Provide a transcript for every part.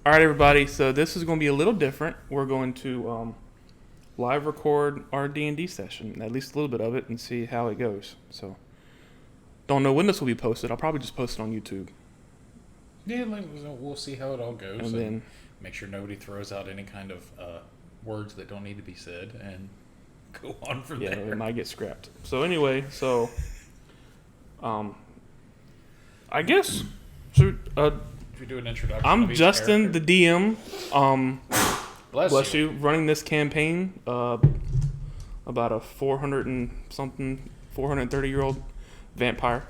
All right, everybody. So this is going to be a little different. We're going to live record our D&D session, at least a little bit of it, and see how it goes. So don't know when this will be posted. I'll probably just post it on YouTube. Yeah, we'll see how it all goes. And then make sure nobody throws out any kind of words that don't need to be said, and go on from there. Yeah, it might get scrapped. So anyway, I guess should If you do an introduction, I'm Justin, the DM. Bless you. Running this campaign. About a 430-year-old vampire.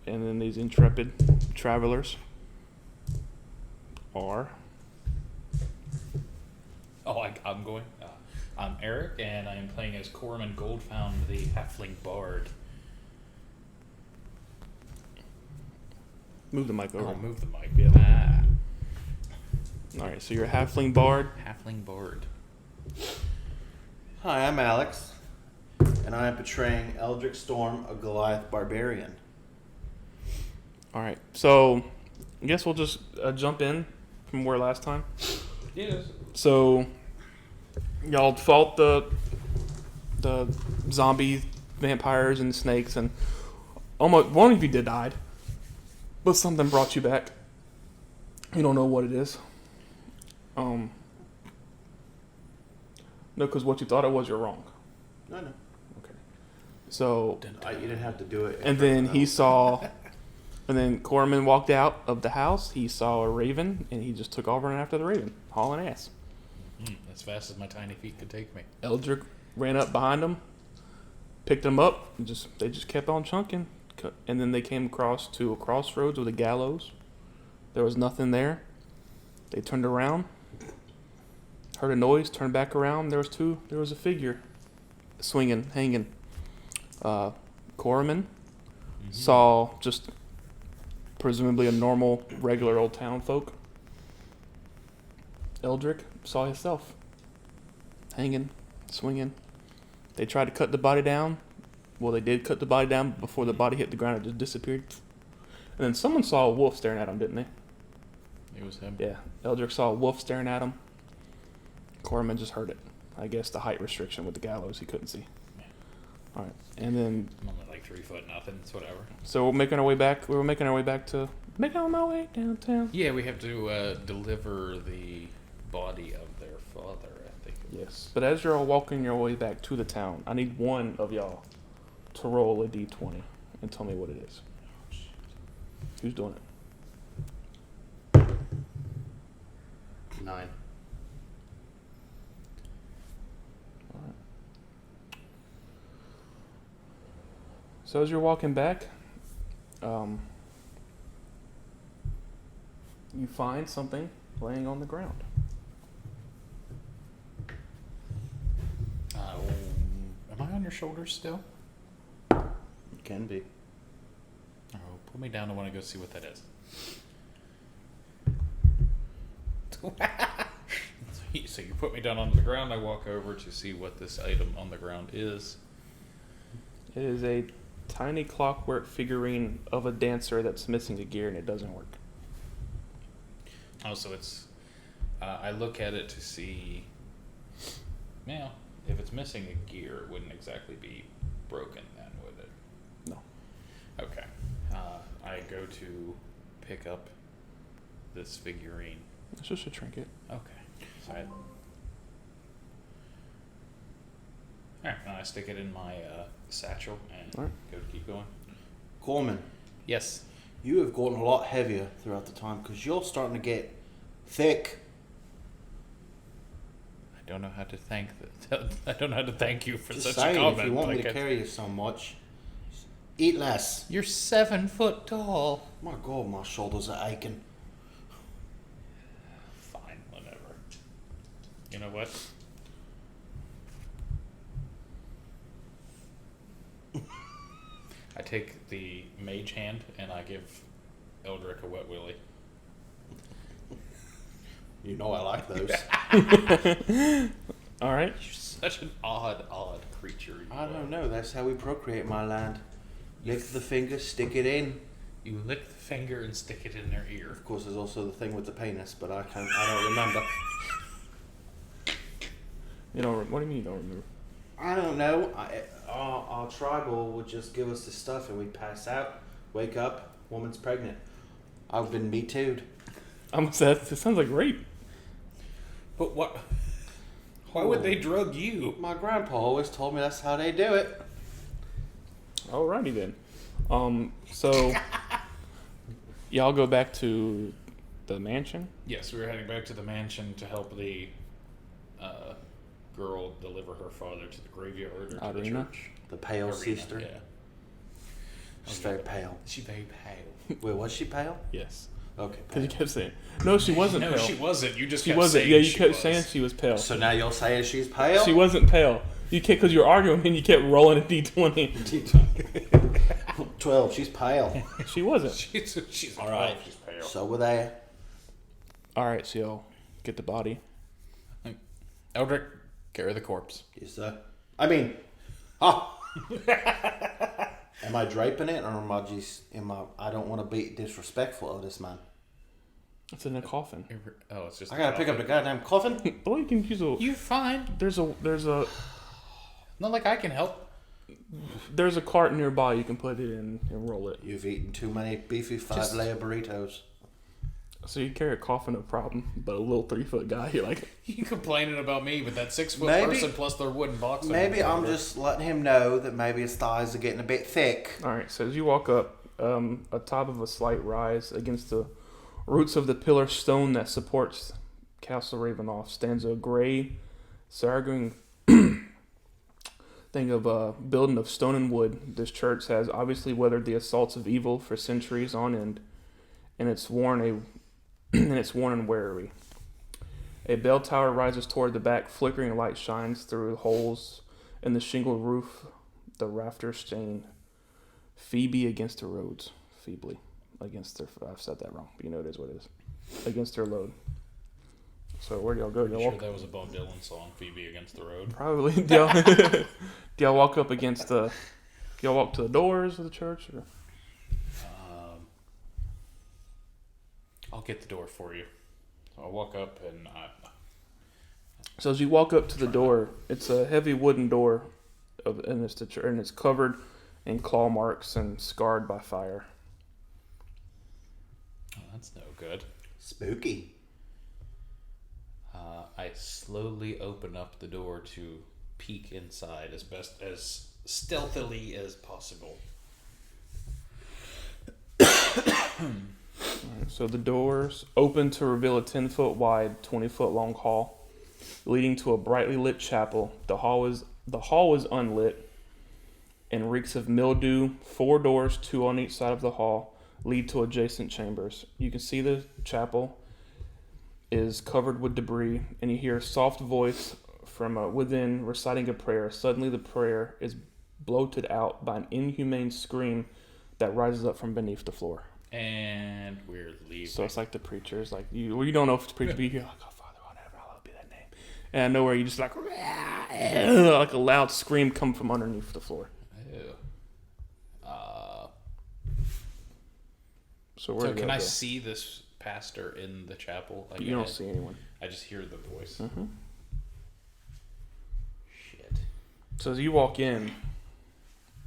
And then these intrepid travelers are. I'm going. I'm Eric, and I am playing as Corman Goldfound, the Halfling Bard. Move the mic over. Oh, move the mic. Yeah. All right, so you're a halfling bard. Halfling Bard. Hi, I'm Alex, and I am portraying Eldrick Storm, a Goliath barbarian. All right, so I guess we'll just jump in from where last time. Yes. So y'all fought the zombie vampires and snakes, and almost one of you died, but something brought you back. You don't know what it is. No, because what you thought it was, you're wrong. No. Okay. So You didn't have to do it. and then he saw, and then Corman walked out of the house. He saw a raven, and he just took off running after the raven, hauling ass. As fast as my tiny feet could take me. Eldrick ran up behind him, picked him up, and they just kept on chunking. And then they came across to a crossroads with a gallows. There was nothing there. They turned around, heard a noise, turned back around. There was a figure swinging, hanging. Corman saw just presumably a normal, regular old town folk. Eldrick saw himself hanging, swinging. They tried to cut the body down. Well, they did cut the body down. Before the body hit the ground, it just disappeared. And then someone saw a wolf staring at him, didn't they? It was him. Yeah. Eldrick saw a wolf staring at him. Corman just heard it. I guess the height restriction with the gallows, he couldn't see. Yeah. All right. And then... I'm only like 3 foot nothing. It's whatever. So we're making our way back. We were making our way back to... Making our way downtown. Yeah, we have to deliver the body of their father, I think. Yes. But as you're all walking your way back to the town, I need one of y'all to roll a d20 and tell me what it is. Who's doing it? 9. All right. So as you're walking back, you find something laying on the ground. Am I on your shoulders still? It can be. Oh, pull me down. I want to go see what that is. So you put me down onto the ground. I walk over to see what this item on the ground is. It is a tiny clockwork figurine of a dancer that's missing a gear and it doesn't work. Oh, so it's... I look at it to see... Well, if it's missing a gear, it wouldn't exactly be broken then, would it? No. Okay. I go to pick up this figurine. It's just a trinket. Okay. So Alright, I stick it in my satchel and All right. go to keep going. Corman, Yes. you have gotten a lot heavier throughout the time because you're starting to get thick. I don't know how to thank I don't know how to thank you for Just such saying, a comment. if you want me like to carry you so much, eat less. You're 7 foot tall. My God, my shoulders are aching. Fine, whatever. You know what? I take the mage hand and I give Eldrick a wet willy. You know I like those. All right. You're such an odd creature. I don't know. That's how we procreate, my land. Lick the finger, stick it in. You lick the finger and stick it in their ear. Of course, there's also the thing with the penis, but I don't remember. You don't. What do you mean you don't remember? I don't know. Our tribal would just give us this stuff and we'd pass out, wake up, woman's pregnant. I've been Me Too'd. It sounds like rape. But what? Why would they drug you? My grandpa always told me that's how they do it. Alrighty then. So y'all go back to the mansion. Yes, we were heading back to the mansion to help the girl deliver her father to the graveyard or to the Arena? church. The pale Arena, sister. Yeah. She's very pale. She's very pale. Wait, was she pale? Yes. Okay. Because you Pale. kept saying, no, she wasn't No, pale. she wasn't. You just She kept wasn't. saying Yeah, you she kept was. saying she was pale. So now you're saying she's pale? She wasn't pale. You kept because you were arguing and you kept rolling a d20. 12. She's pale. She wasn't. She's All right. She's pale. So were they. All right, so y'all get the body. Eldrick, carry the corpse. Yes, sir. I mean, am I draping it or am I just? I don't want to be disrespectful of this man. It's in a coffin. Oh, it's just. I gotta pick up the goddamn coffin. Boy, you can use a. You're fine. There's a Not like I can help. there's a cart nearby. You can put it in and roll it. You've eaten too many beefy 5-layer burritos. So you carry a coffin, no problem. But a little 3-foot guy, you're like, You complaining about me, but that 6-foot Maybe- person plus their wooden box. Maybe I'm just letting him know that maybe his thighs are getting a bit thick. all right. So as you walk up, atop of a slight rise against the roots of the pillar stone that supports Castle Ravenoff stands a gray, Saragoon thing of a building of stone and wood. This church has obviously weathered the assaults of evil for centuries on end, and it's worn and weary. A bell tower rises toward the back, flickering light shines through holes in the shingled roof. The rafters stain Phoebe against the roads. Feebly against her. I've said that wrong, but you know it is what it is. Against her load. So where do y'all go? I'm Y'all sure walk, that was a Bob Dylan song, Phoebe Against the Road. probably. Do y'all walk up against the? Do y'all walk to the doors of the church? Or? I'll get the door for you. I'll walk up and So as you walk up to the door, it's a heavy wooden door, and it's covered in claw marks and scarred by fire. oh, that's no good. Spooky. I slowly open up the door to peek inside as stealthily as possible. So the doors open to reveal a 10-foot wide, 20-foot long hall, leading to a brightly lit chapel. The hall is unlit and reeks of mildew. 4 doors, 2 on each side of the hall, lead to adjacent chambers. You can see the chapel is covered with debris, and you hear a soft voice from within reciting a prayer. Suddenly the prayer is bloated out by an inhumane scream that rises up from beneath the floor. And we're leaving. So it's like the preacher's like, you don't know if it's the preacher, but you hear like, oh, Father, whatever, hallowed be that name. And I know where you just like a loud scream come from underneath the floor. Ew. So where So do can y'all I go? see this pastor in the chapel? Like, You don't see anyone. I just hear the voice. Mm-hmm. Shit. So as you walk in,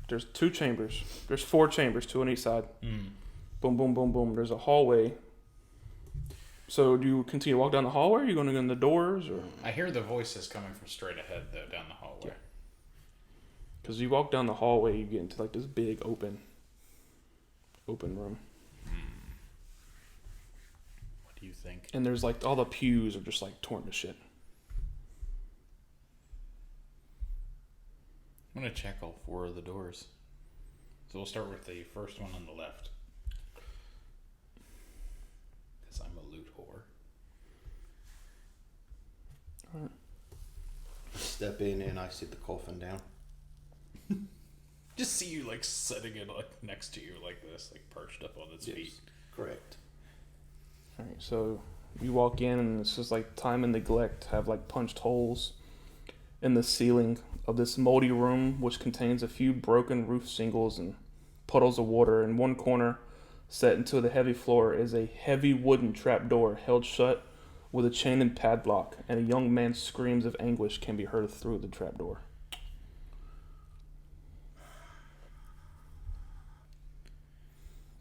there's 2 chambers. There's 4 chambers, 2 on each side. Boom, boom, boom, boom. There's a hallway. So do you continue to walk down the hallway? Or are you going to go in the doors? Or I hear the voices coming from straight ahead, though, down the hallway. because you walk down the hallway, you get into like this big open room, What do you think? and there's like all the pews are just like torn to shit. I'm going to check all 4 of the doors. So we'll start with the first one on the left. Because I'm a loot whore. Alright. Step in and I sit the coffin down. Just see you like setting it like next to you like this, like perched up on its feet. Correct. Alright, so you walk in and it's just like time and neglect have like punched holes in the ceiling of this moldy room, which contains a few broken roof shingles and puddles of water. In one corner, Set into the heavy floor is a heavy wooden trapdoor held shut with a chain and padlock, and a young man's screams of anguish can be heard through the trapdoor.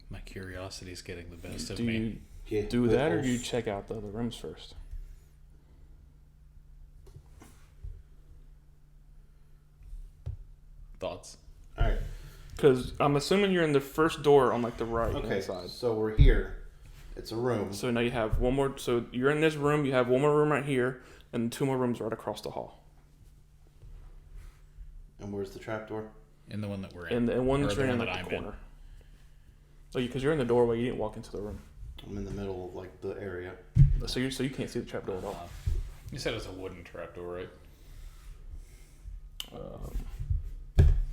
My curiosity is getting the best of Do me. you do that, or do you check out the other rooms first? Thoughts? All right. Because I'm assuming you're in the first door on like the right Okay. side. So we're here. It's a room. So now you have one more. So you're in this room. You have one more room right here, and 2 more rooms right across the hall. And where's the trapdoor? In the one that we're in. And one Or that's the right in one like that the I'm in. corner. Oh, because you're in the doorway. You didn't walk into the room. I'm in the middle of like the area. So you can't see the trapdoor at all. You said it's a wooden trapdoor, right?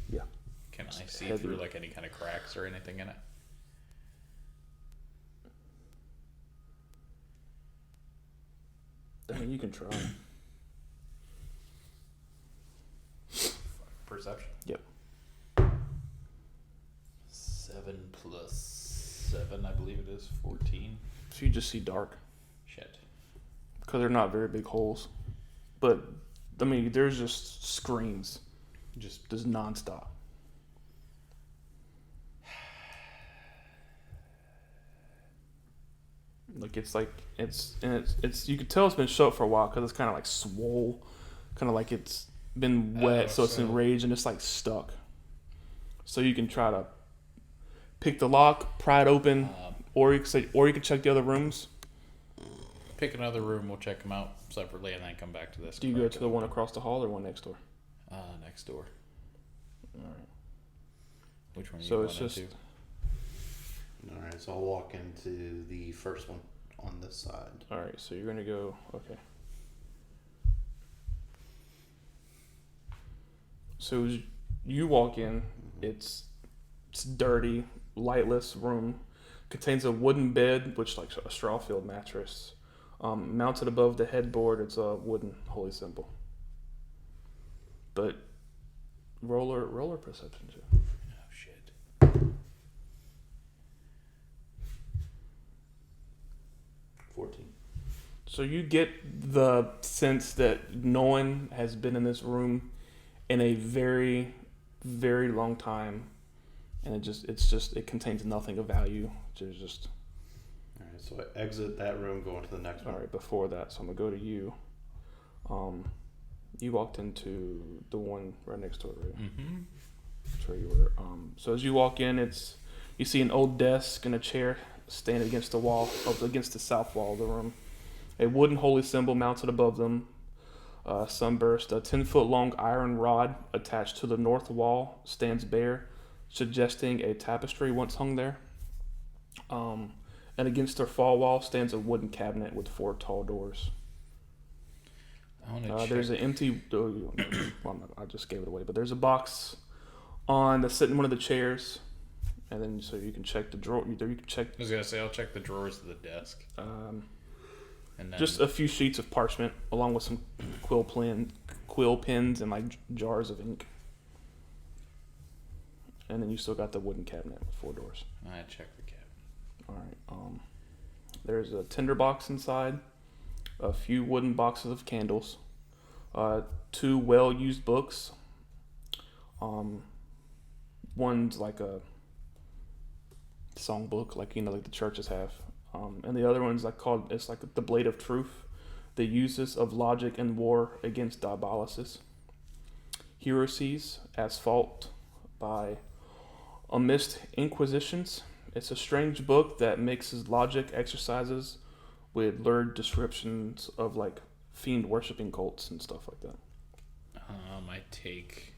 Yeah. Can I see heavy. through like any kind of cracks or anything in it? I mean, you can try. Perception. Yep. 7 plus 7, I believe it is 14. So you just see dark Shit. because they're not very big holes, but I mean, there's just screams, just nonstop. Like it's you could tell it's been shut for a while because it's kind of like swole, kind of like it's been wet, so it's enraged and it's like stuck. So you can try to pick the lock, pry it open, or you could check the other rooms. Pick another room, we'll check them out separately, and then come back to this. Do you go to the one across the hall or one next door? Next door. All right. Which one are you So going it's just into? All right. So I'll walk into the first one on this side. all right. So you're gonna go. Okay. So as you walk in, it's dirty, lightless room. Contains a wooden bed, which like a straw-filled mattress. Mounted above the headboard, it's a wooden holy symbol. But roller perception check. Oh, shit. 14. So you get the sense that no one has been in this room in a very, very long time, and it contains nothing of value. There's just All right. So I exit that room, go into the next all one. right. Before that, so I'm gonna go to you. You walked into the one right next door, right? Mm-hmm. That's where you were. So as you walk in, you see an old desk and a chair standing against the wall, against the south wall of the room. A wooden holy symbol mounted above them. Sunburst. A 10-foot long iron rod attached to the north wall stands bare, suggesting a tapestry once hung there. And against their fall wall stands a wooden cabinet with 4 tall doors. I want to check. There's an empty. I just gave it away, but there's a box that's sitting in one of the chairs, and then so you can check the drawer. You can check. I was going to say, I'll check the drawers of the desk. And then Just a few sheets of parchment, along with some quill pens, and like jars of ink. And then you still got the wooden cabinet with 4 doors. I check the cabinet. All right. There's a tinder box inside, a few wooden boxes of candles, 2 well-used books. One's like a songbook, like like the churches have, and the other one's it's like the Blade of Truth, the uses of logic and war against diabolicus. Heresies, Asphalt, by Amidst Inquisitions. It's a strange book that mixes logic exercises with lurid descriptions of like fiend worshipping cults and stuff like that. I take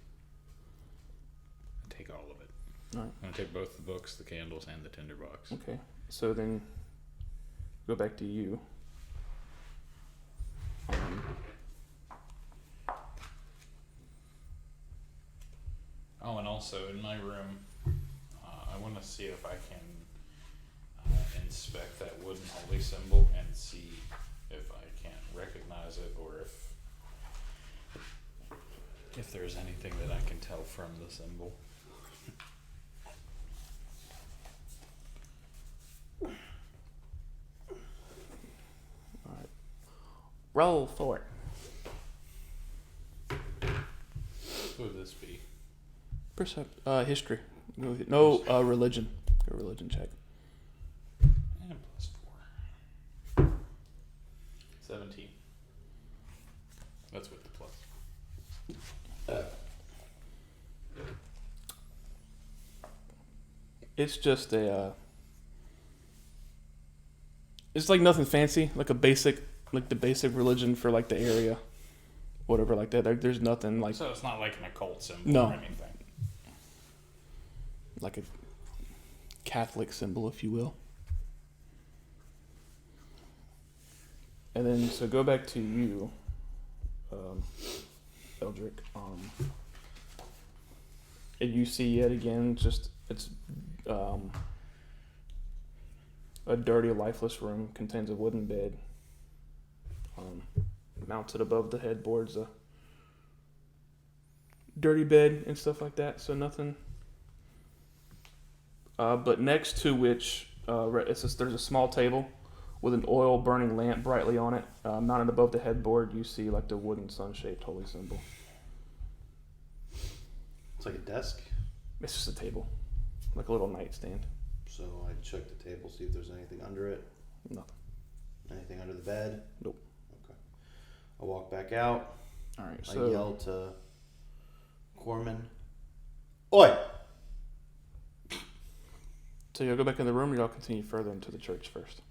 all of it. All right. I'm gonna take both the books, the candles, and the tinderbox. Okay. So then, go back to you. Oh, and also in my room, I want to see if I can inspect that wooden holy symbol and see if I can't recognize it, or if there's anything that I can tell from the symbol. Roll for it. What would this be? History. No, religion. A religion check. And +4. 17. That's with the plus. It's just a. It's like nothing fancy, like the basic religion for like the area, whatever like that. There's nothing like. So it's not like an occult symbol No. or anything. Like a Catholic symbol, if you will. And then, so go back to you, Eldrick. And you see yet again, just it's a dirty, lifeless room. Contains a wooden bed. Mounted above the headboards, a dirty bed and stuff like that. So nothing. But next to which there's a small table with an oil burning lamp brightly on it. Mounted above the headboard, you see like the wooden sun-shaped holy symbol. It's like a desk. It's just a table, like a little nightstand. So I check the table, see if there's anything under it. Nothing. Anything under the bed? Nope. Okay. I walk back out. All right. I So yell to Corman, "Oi!" So you'll go back in the room, or y'all continue further into the church first?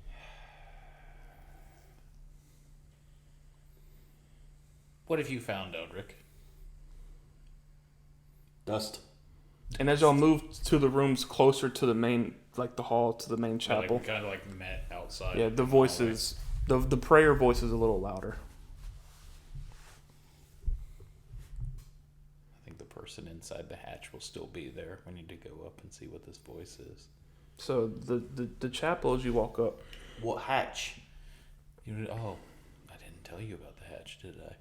What have you found, Eldrick? Dust. And as y'all move to the rooms closer to the main, like the hall to the main chapel, Like, kind of like met outside. yeah, the voices, the prayer voice is a little louder. I think the person inside the hatch will still be there. We need to go up and see what this voice is. So the chapel, as you walk up, What hatch? I didn't tell you about the hatch, did I?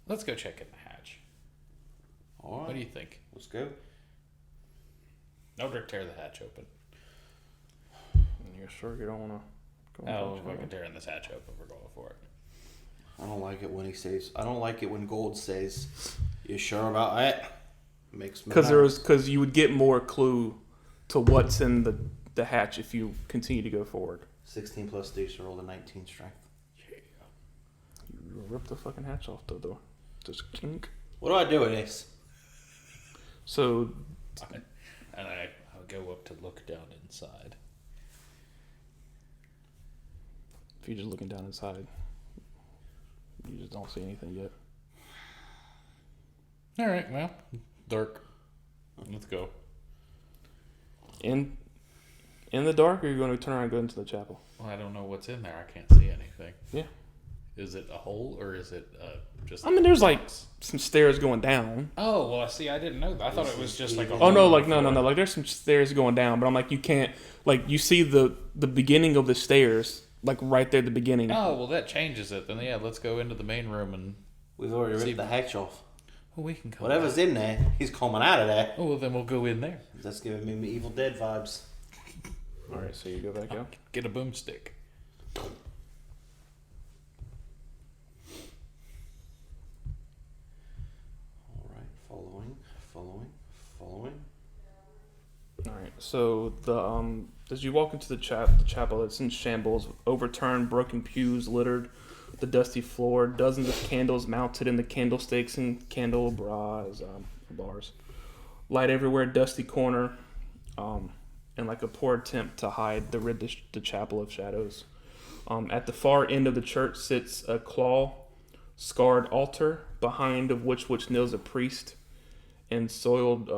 Let's go check in the hatch. All right. What do you think? Let's go. Eldrick, tear the hatch open. and you're sure you don't want to go? Oh, if I can tear this hatch open, we're going for it. I don't like it when he says. I don't like it when Gold says, "You sure about that?" Makes me. Because you would get more clue to what's in the hatch if you continue to go forward. 16 plus 3, so roll a 19 strength. You rip the fucking hatch off the door. Just kink. What do I do with this? So And I'll go up to look down inside. if you're just looking down inside, you just don't see anything yet. All right, well, dark. Let's go. In the dark, or you're going to turn around and go into the chapel? Well, I don't know what's in there. I can't see anything. Yeah. Is it a hole or is it just? I mean, there's like some stairs going down. Oh well, see, I didn't know that. I thought it was just like a. Oh no, hole like in the no, floor. like there's some stairs going down, but I'm like you can't like you see the beginning of the stairs like right there at the beginning. Oh well, that changes it. Then yeah, let's go into the main room and. We've already See- ripped the hatch off. Well, we can come. Whatever's in there, he's coming out of there. Oh well, then we'll go in there. That's giving me Evil Dead vibes. All right, so you go back out. Get a boomstick. All right, following. All right, so the as you walk into the chapel, it's in shambles, overturned, broken pews littered the dusty floor, dozens of candles mounted in the candlesticks and candelabras, bars, light everywhere, dusty corner, and like a poor attempt to rid the chapel of shadows. At the far end of the church sits a claw-scarred altar, behind of which kneels a priest in soiled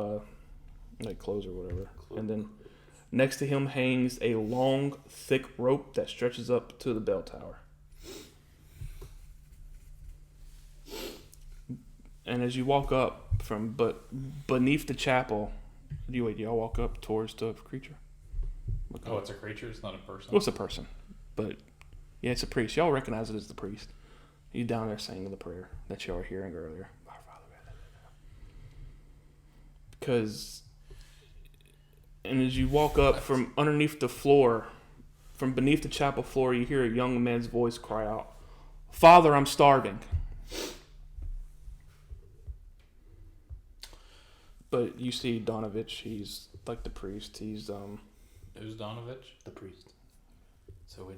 like clothes or whatever. And then next to him hangs a long, thick rope that stretches up to the bell tower. And as you walk up beneath the chapel, do y'all walk up towards the creature? Oh, it's a creature. It's not a person. Well, it's a person, but yeah, it's a priest. Y'all recognize it as the priest. He's down there saying the prayer that y'all were hearing earlier. Our Father. Because, and as you walk up from underneath the floor, from beneath the chapel floor, you hear a young man's voice cry out, Father, I'm starving. But you see Donovich, he's like the priest. He's Who's Donovich? The priest. So when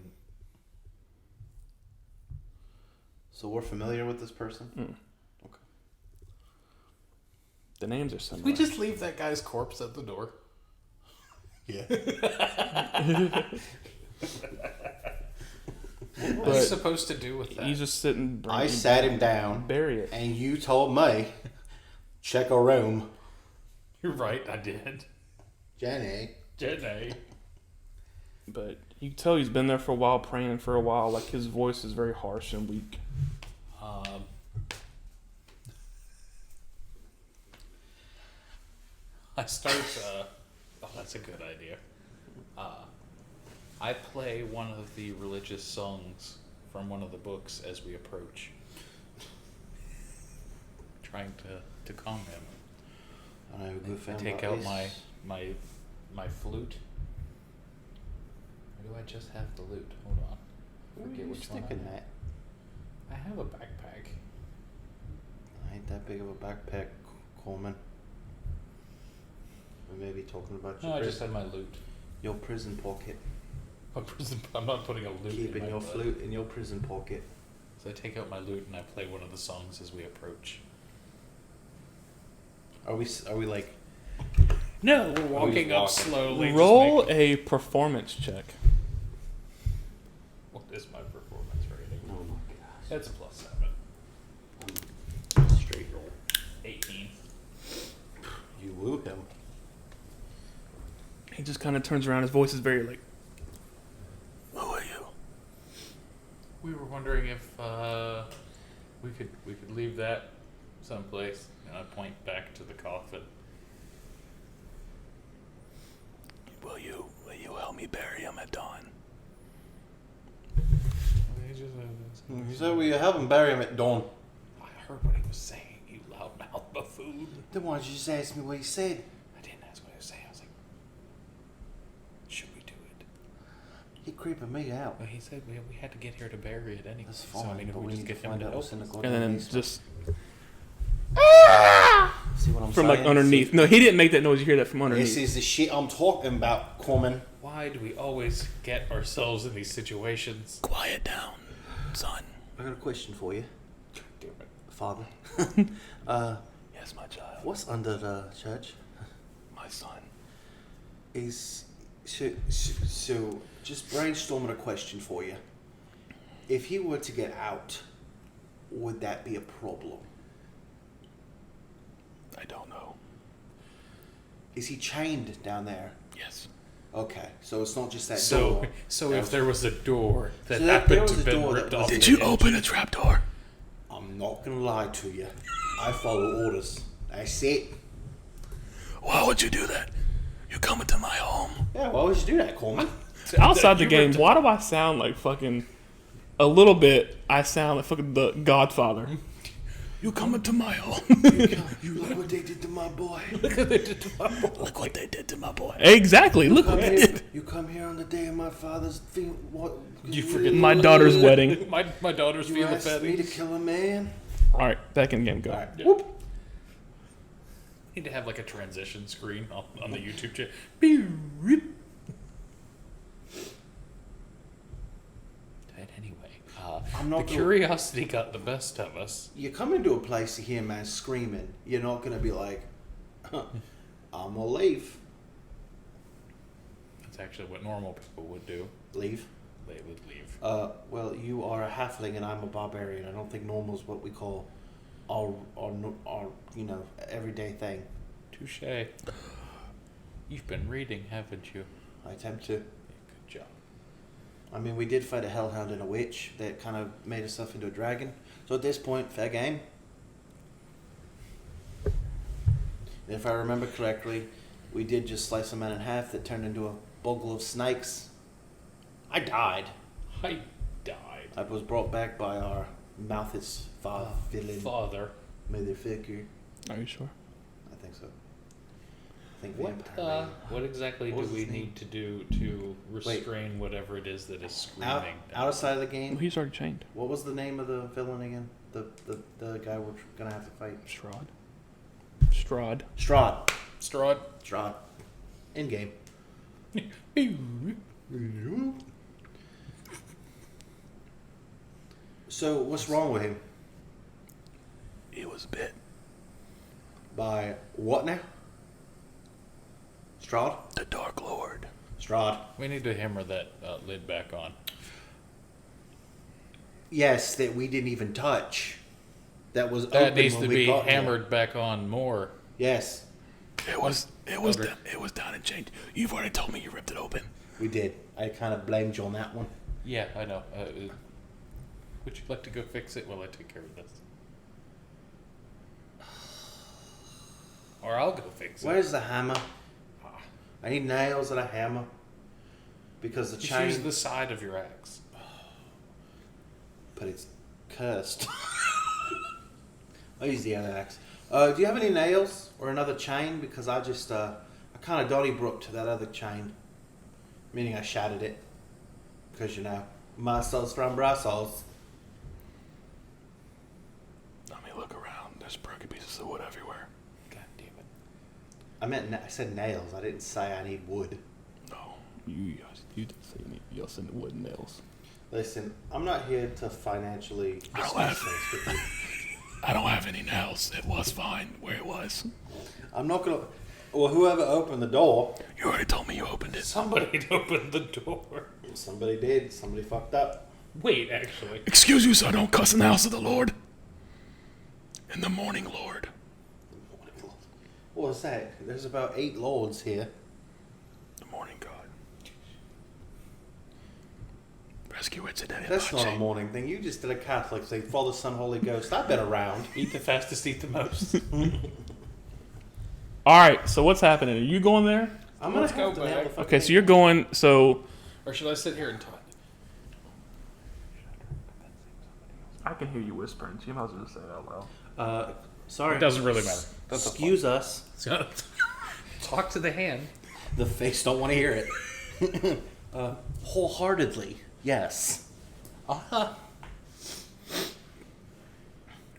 So we're familiar with this person? Okay. the names are similar. we just leave that guy's corpse at the door. Yeah. What are you supposed to do with that? He's just sitting. I sat him down, Bury it. and you told me, check a room. You're right, I did. Jenny. But you can tell he's been there for a while, praying for a while. Like his voice is very harsh and weak. I start. Oh, that's a good idea. I play one of the religious songs from one of the books as we approach, trying to calm him. I have a good I family. take out my flute. Or do I just have the lute? Hold on. Where are Forget you which one I sticking have. that? I have a backpack. I ain't that big of a backpack, Coleman. We may be talking about No, I just had my lute. your prison pocket. I'm not putting a lute Keeping in my your butt. flute in your prison pocket. So I take out my lute and I play one of the songs as we approach. Are we like? No, we're walking up walking. slowly. Roll just making- a performance check. What is my performance rating? Oh my gosh. That's a +7. Straight roll. 18. You woo him. He just kind of turns around. His voice is very like, "Who are you?" We were wondering if we could leave that someplace. And I point back to the coffin. Will you help me bury him at dawn? He said we have him bury him at dawn. I heard what he was saying, you loudmouth buffoon. Then why did you just ask me what he said? I didn't ask what he was saying. I was like, should we do it? He creeping me out. Well, he said we had to get here to bury it anyway. That's So, fine, I mean, if but we we just need get to him find to out help what's in the us. goddamn And then basement. just See what I'm from saying? like underneath. No, he didn't make that noise. You hear that from underneath. This is the shit I'm talking about, Coleman. Why do we always get ourselves in these situations? Quiet down, son. I got a question for you, Damn it. Father. Yes, my child. What's under the church? My son. So just brainstorming a question for you. If he were to get out, would that be a problem? I don't know. Is he chained down there? Yes. Okay, so it's not just that So, door. so if there was a door that So there happened was to a have been door that ripped was off, in- Did you open the trapdoor? I'm not gonna lie to you. I follow orders. That's it. Why would you do that? You come into my home. Yeah, why would you do that, Coleman? Outside the You game, ripped- why do I sound like fucking... A little bit, I sound like fucking the Godfather. You come into my home. You like what they did to my boy. Look what they did to my boy. Exactly, look what they did. You come here on the day of my father's funeral. What? You forget My daughter's wedding. my daughter's You feel the asked me to fatty. kill a man. Alright, back in the game, go. All right. Yeah. Whoop. Need to have like a transition screen on the YouTube channel. But anyway, I'm not the gonna- curiosity got the best of us. You come into a place to hear man screaming. You're not gonna be like, I'm gonna leave. That's actually what normal people would do. Leave. They would leave. Well, you are a halfling and I'm a barbarian. I don't think normal is what we call our everyday thing. Touche. You've been reading, haven't you? I attempt to. Yeah, good job. I mean, we did fight a hellhound and a witch that kind of made herself into a dragon. So at this point, fair game. And if I remember correctly, we did just slice a man in half that turned into a bogle of snakes. I died. I died. I was brought back by our Malthus villain Father. motherfucker. Are you sure? I think so. I think vampire. What exactly What do was we his name? need to do to restrain whatever it is that is screaming? Outside of the Well, game, he's already chained. what was the name of the villain again? The guy we're gonna have to fight. Strahd. Strahd. Strahd. Strahd. Strahd. In game. So what's wrong with him? He was bit. By what now? Strahd? The Dark Lord. Strahd. We need to hammer that lid back on. Yes, that we didn't even touch. That was That open needs when to we be got here. hammered back on more. Yes, It was down and chained. You've already told me you ripped it open. we did. I kind of blamed you on that one. Yeah, I know. Would you like to go fix it while I take care of this? Or I'll go fix it. Where's the hammer? I need nails and a hammer. Because the Just chain... use the side of your axe. But it's cursed. I'll use the other axe. Do you have any nails or another chain? Because I just, I kind of Donnybrooked that other chain. Meaning I shattered it. Because, you know, muscles from Brussels. Let me look around. There's broken pieces of wood everywhere. God damn it. I said nails. I didn't say I need wood. No, you did say you need some wood nails. Listen, I'm not here to financially I don't discuss have- things with you. I don't have any nails. It was fine where it was. I'm not gonna. Well, whoever opened the door, You already told me you opened it. Somebody opened the door. somebody did. Somebody fucked up. Wait, actually. Excuse you, so I don't cuss in the house of the Lord. In the morning, Lord. What was that? There's about 8 lords here. The morning God. Rescue it today. That's not a morning thing. You just did a Catholic thing. Father, Son, Holy Ghost. I've been around. Eat the fastest, eat the most. All right. So what's happening? Are you going there? I'm gonna Let's have go to nail back. the fucking Okay. So you're going. So Or should I sit here and talk? I can hear you whispering. So you might as well just say it out loud. Sorry. It doesn't really matter. That's Excuse us. Talk to the hand. The face don't want to hear it. Wholeheartedly, yes. Uh-huh.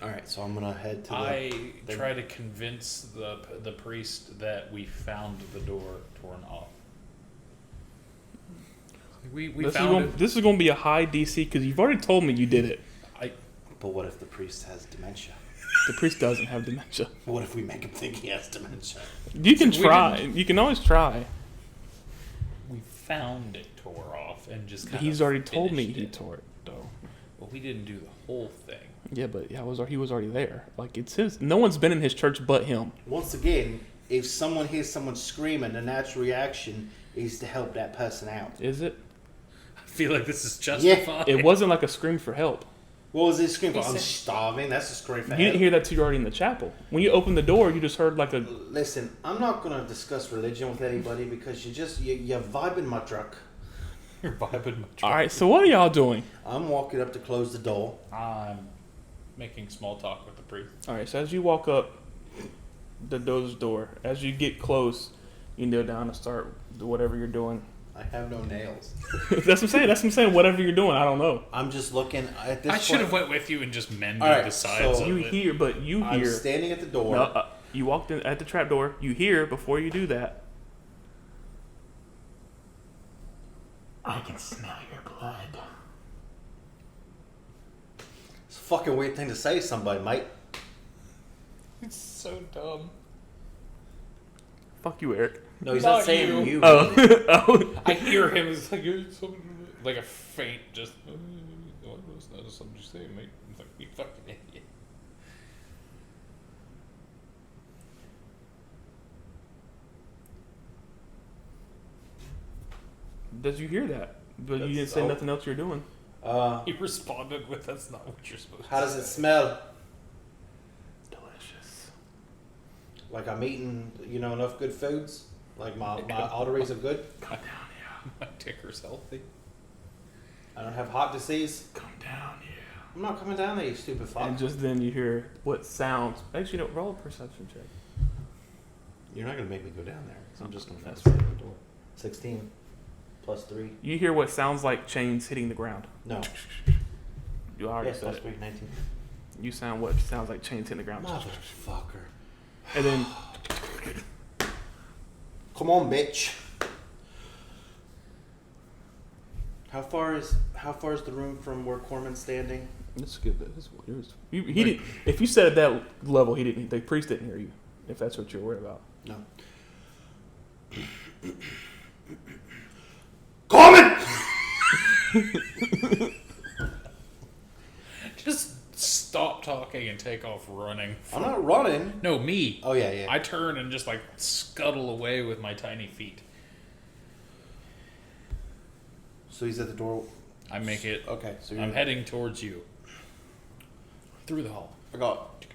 All right, so I'm gonna head to the. I try to convince the priest that we found the door torn off. We found it. This is going to be a high DC because you've already told me you did it. But what if the priest has dementia? The priest doesn't have dementia. What if we make him think he has dementia? You can We try. didn't- You can always try. We found it tore off and just kind He's of already told me finished he it. tore it, though. Well, we didn't do the whole thing. Yeah, but he was already there. Like, it's his. No one's been in his church but him. Once again, if someone hears someone screaming, the natural reaction is to help that person out. Is it? I feel like this is justified. It wasn't like a scream for help. What was his scream for? He I'm said- starving. That's a scream for You didn't help. hear that till you're already in the chapel. When you opened the door, you just heard like a. Listen, I'm not gonna discuss religion with anybody because you're vibing my truck. You're vibing. All right, so what are y'all doing? I'm walking up to close the door. I'm making small talk with the priest. All right, so as you walk up the door, as you get close, you kneel down and start whatever you're doing. I have no nails. That's what I'm saying. That's what I'm saying. Whatever you're doing, I don't know. I'm just looking at this. I should have point, went with you and just mended All right, the sides so of You it. hear, but you I'm hear. standing at the door. No, you walked in at the trap door. You hear before you do that. I can smell your blood. It's a fucking weird thing to say to somebody, mate. It's so dumb. Fuck you, Eric. No, he's Not not saying you. you. Oh, oh. I hear him. It's like a faint, just. That's not something you say, mate. It's like, you fucking idiot. Did you hear that? But you didn't That's- say oh. nothing else you're doing. He responded with, "That's not what you're supposed to." How does it smell? Delicious. Like I'm eating, enough good foods? Like my arteries are good? Come down here. My ticker's healthy. I don't have heart disease? Come down here. I'm not coming down there, you stupid fuck. And just then you hear what sounds. Actually, no, roll a perception check. You're not gonna make me go down there. 'Cause I'm just gonna That's fast the door. 16 plus 3. You hear what sounds like chains hitting the ground. No. You already Yes, said plus it. 3, 19. You sound what sounds like chains hitting the ground. Motherfucker. And then Come on, bitch. How far is the room from where Corman's standing? let's give this one yours. He didn't. If you said at that level, he didn't. The priest didn't hear you. If that's what you're worried about. No. Corman! Just stop talking and take off running. I'm not running. No, me. Oh yeah, yeah. I turn and just like scuttle away with my tiny feet. So he's at the door. I make it. Okay, so I'm heading towards you. Through the hall. I got.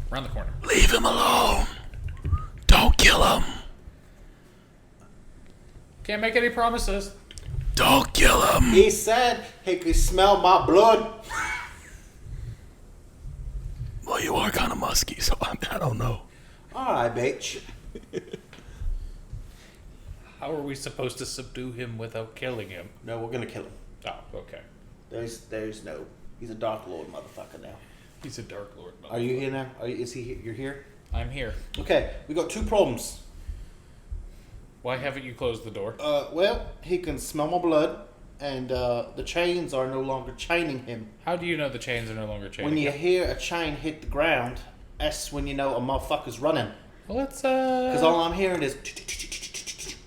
Around the corner. Leave him alone. Don't kill him. Can't make any promises. Don't kill him. He said he could smell my blood. Well, you are kind of musky, so I don't know. All right, bitch. How are we supposed to subdue him without killing him? No, we're gonna kill him. Oh, okay. There's no. He's a Dark Lord motherfucker now. He's a Dark Lord. Are you here now? Is he here? You're here? I'm here. Okay, we got 2 problems. Why haven't you closed the door? Well, he can smell my blood, and the chains are no longer chaining him. How do you know the chains are no longer chaining? When you hear a chain hit the ground, that's when you know a motherfucker's running. Well, let's Because all I'm hearing is.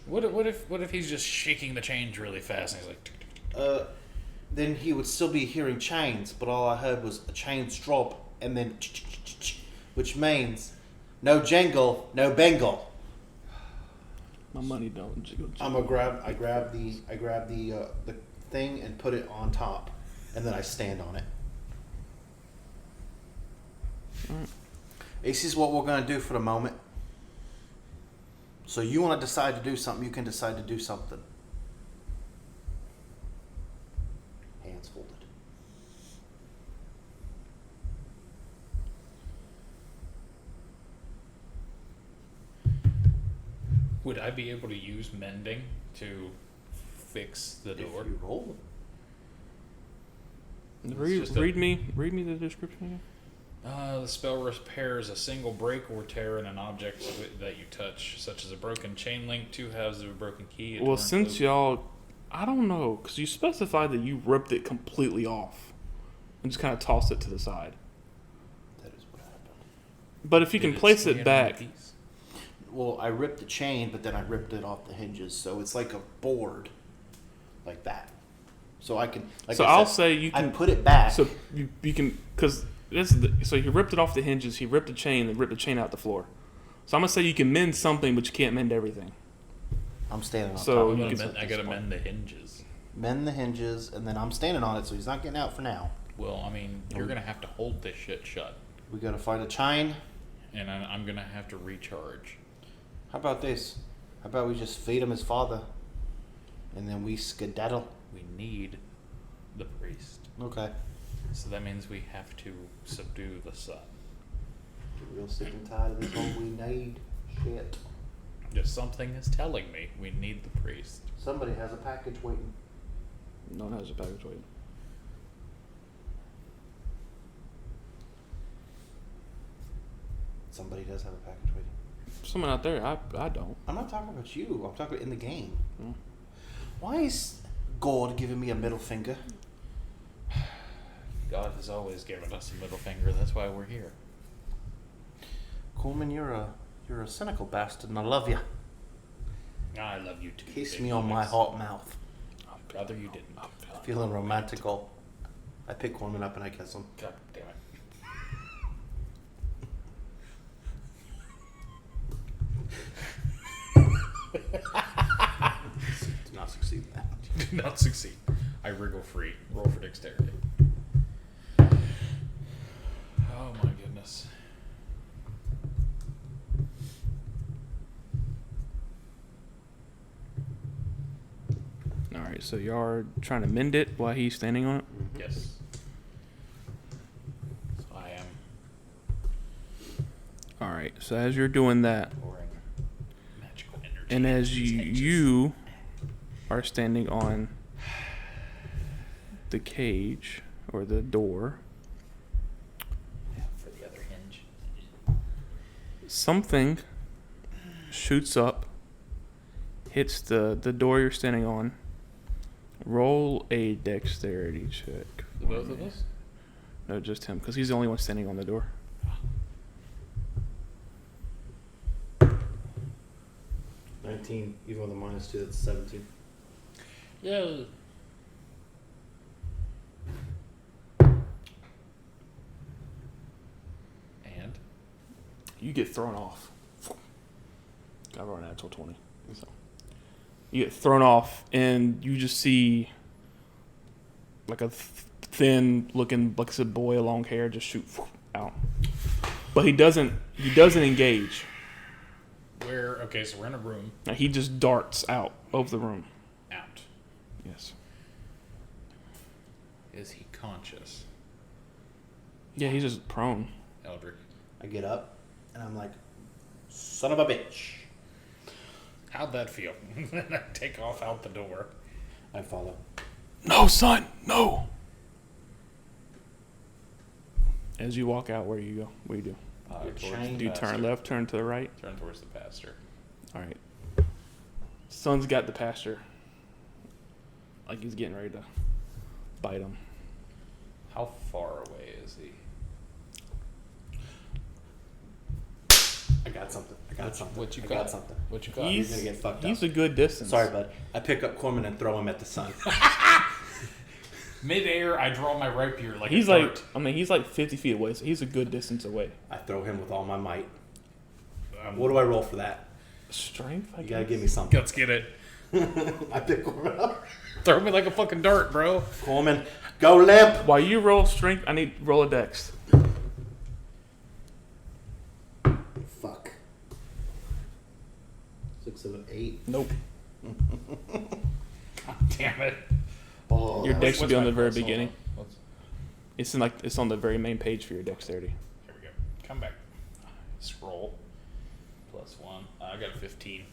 What if he's just shaking the chains really fast and he's like Then he would still be hearing chains, but all I heard was a chains drop, and then. Which means no jangle, no bangle. My money don't jiggle. I grab the thing and put it on top, and then I stand on it. Alright. This is what we're gonna do for the moment. So you want to decide to do something, you can decide to do something. Hands folded. would I be able to use mending to fix the door? If you roll. Read me the description again. The spell repairs a single break or tear in an object that you touch, such as a broken chain link, 2 halves of a broken key. Well, since y'all, I don't know, because you specified that you ripped it completely off and just kind of tossed it to the side. That is what happened. But if you can place it back, Well, I ripped the chain, but then I ripped it off the hinges, so it's like a board, like that. So I can. Like so I I'll said, say you can I put it back. So you can, because so he ripped it off the hinges, he ripped the chain, and ripped the chain out the floor. So I'm gonna say you can mend something, but you can't mend everything. I'm standing on So top. I gotta mend the hinges. Mend the hinges, and then I'm standing on it, so he's not getting out for now. Well, I mean, you're gonna have to hold this shit shut, We gotta find a chain. and I'm gonna have to recharge. How about this? How about we just feed him his father, and then we skedaddle? We need the priest. Okay. So that means we have to subdue the sun. Get real sick and tired of this whole we need shit. Just something is telling me we need the priest. Somebody has a package waiting. No one has a package waiting. Somebody does have a package waiting. Someone out there, I don't. I'm not talking about you. I'm talking about in the game. Hmm. Why is God giving me a middle finger? God has always given us a middle finger. That's why we're here. Coleman, you're a cynical bastard, and I love you. I love you too. Kiss Big me on my Alex. hot mouth. Rather you didn't. Feeling romantical. I pick Coleman up and I kiss him. God damn it. Did not succeed in that. Did not succeed. I wriggle free. Roll for dexterity. Oh my goodness. All right, so you are trying to mend it while he's standing on it. Yes. So I am. All right. So as you're doing that, Pouring magical energy. and as into these edges. you are standing on the cage or the door, Yeah, for the other hinge. something shoots up, hits the door you're standing on. Roll a dexterity check. The both of us? No, just him, because he's the only one standing on the door. 19, even with a -2, that's 17. Yeah. And? You get thrown off. I rolled a natural 20. So you get thrown off, and you just see like a thin looking, like I said, boy, long hair, just shoot out. But he doesn't engage. Where? Okay, so we're in a room. Now, he just darts out of the room. Out. Yes. Is he conscious? Yeah, he's just prone. Eldrick. I get up, and I'm like, son of a bitch. How'd that feel? Then I take off out the door. I follow. No, son, no. As you walk out, where do you go? What do you do? Your Towards chain. the Do you pastor. turn left, turn to the right? Turn towards the pastor. All right. Son's got the pasture. Like he's getting ready to bite him. How far away is he? I got something. What you I got? got something. What you got? He's gonna get fucked up. He's a good distance. Sorry, bud. I pick up Corman and throw him at the sun. Mid-air, I draw my rapier like He's a like, dart. I mean, he's like 50 feet away, so he's a good distance away. I throw him with all my might. What do I roll for that? Strength, I You guess. gotta give me something. Let's get it. I pick Corman up. Throw me like a fucking dart, bro. Corman, go limp. While you roll strength, I need roll a dex. Fuck. 6, 7, 8. Nope. God damn it. Oh, Your dex should be on my the very plus? Hold beginning. on. What's- It's on the very main page for your dexterity. Here we go. Come back. Scroll. +1. I got a 15.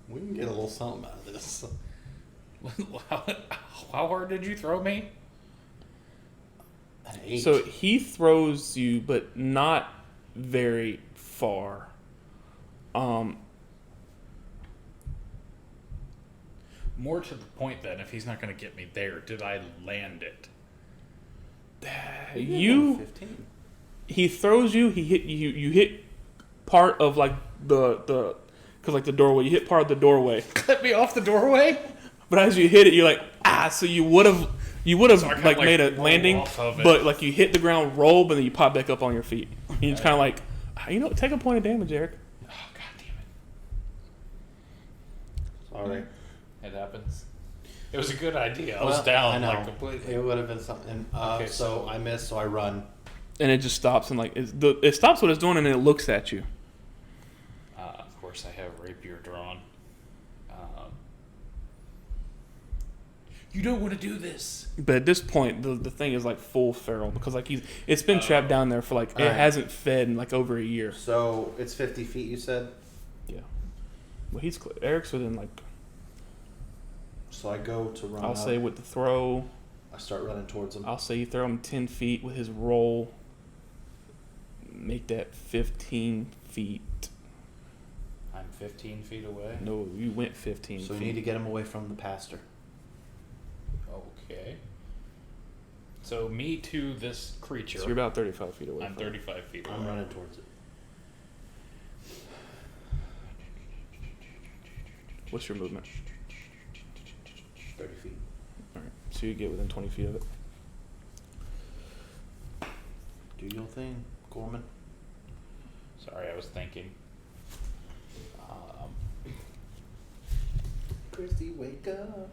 we can get a little something out of this. How hard did you throw me? An 8. So he throws you, but not very far. More to the point then, if he's not going to get me there, did I land it? You 15. he throws you. He hit you. You hit part of like the because like the doorway. You hit part of the doorway, Cut me off the doorway? but as you hit it, you're like So you would have So I kinda, like made a roll landing, off of it. but like you hit the ground, roll, but then you pop back up on your feet. And you just kind of like, take a point of damage, Eric. Oh, God damn it. Sorry. It happens. It was a good idea. I was down like completely. It would have been something. Okay, so so- I miss, so I run. And it just stops and like it stops what it's doing, and then it looks at you. Of course, I have rapier drawn. You don't want to do this. But at this point, the thing is like full feral because like it's been trapped down there for like it Alright. hasn't fed in like over a year. So it's 50 feet, you said? Yeah. Well, Eric's within like So I go to run. I'll up. say with the throw. I start running towards him. I'll say you throw him 10 feet with his roll. Make that 15 feet. I'm 15 feet away. No, you went 15 So feet. we need to get him away from the pastor. Okay. So me to this creature. So you're about 35 feet away. I'm from it. 35 feet away. I'm running towards it. What's your movement? 30 feet. Alright, so you get within 20 feet of it. Do your thing, Gorman. Sorry, I was thinking. Christy, wake up.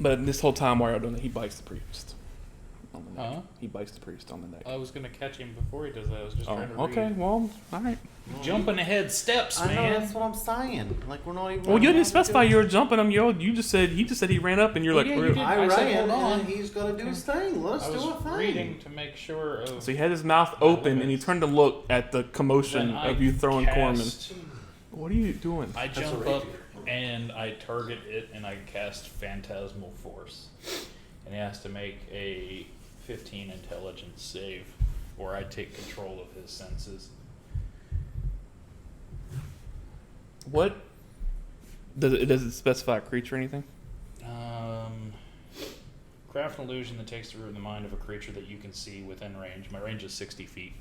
But this whole time while you're doing it, he bites the priest on the neck. Huh? He bites the priest on the neck. I was gonna catch him before he does that. I was just Oh, trying to okay. read. Well, all right. Jumping ahead steps, I know, man. that's what I'm saying. Like, we're not even. Well, you we're didn't not specify doing- you were jumping him. He just said he ran up, and you're like, Yeah, you "We're-" did. I I said, ran, hold on. and he's got to do his thing. Let us I do was our thing. reading to make sure of. So he had his mouth open, and he turned to look at the commotion Then I of you throwing Corman. cast- What are you doing? I That's jump a up rapier. and I target it, and I cast Phantasmal Force, and he has to make a 15 intelligence save, or I take control of his senses. What? Does it specify a creature or anything? Craft an illusion that takes the root in the mind of a creature that you can see within range. My range is 60 feet.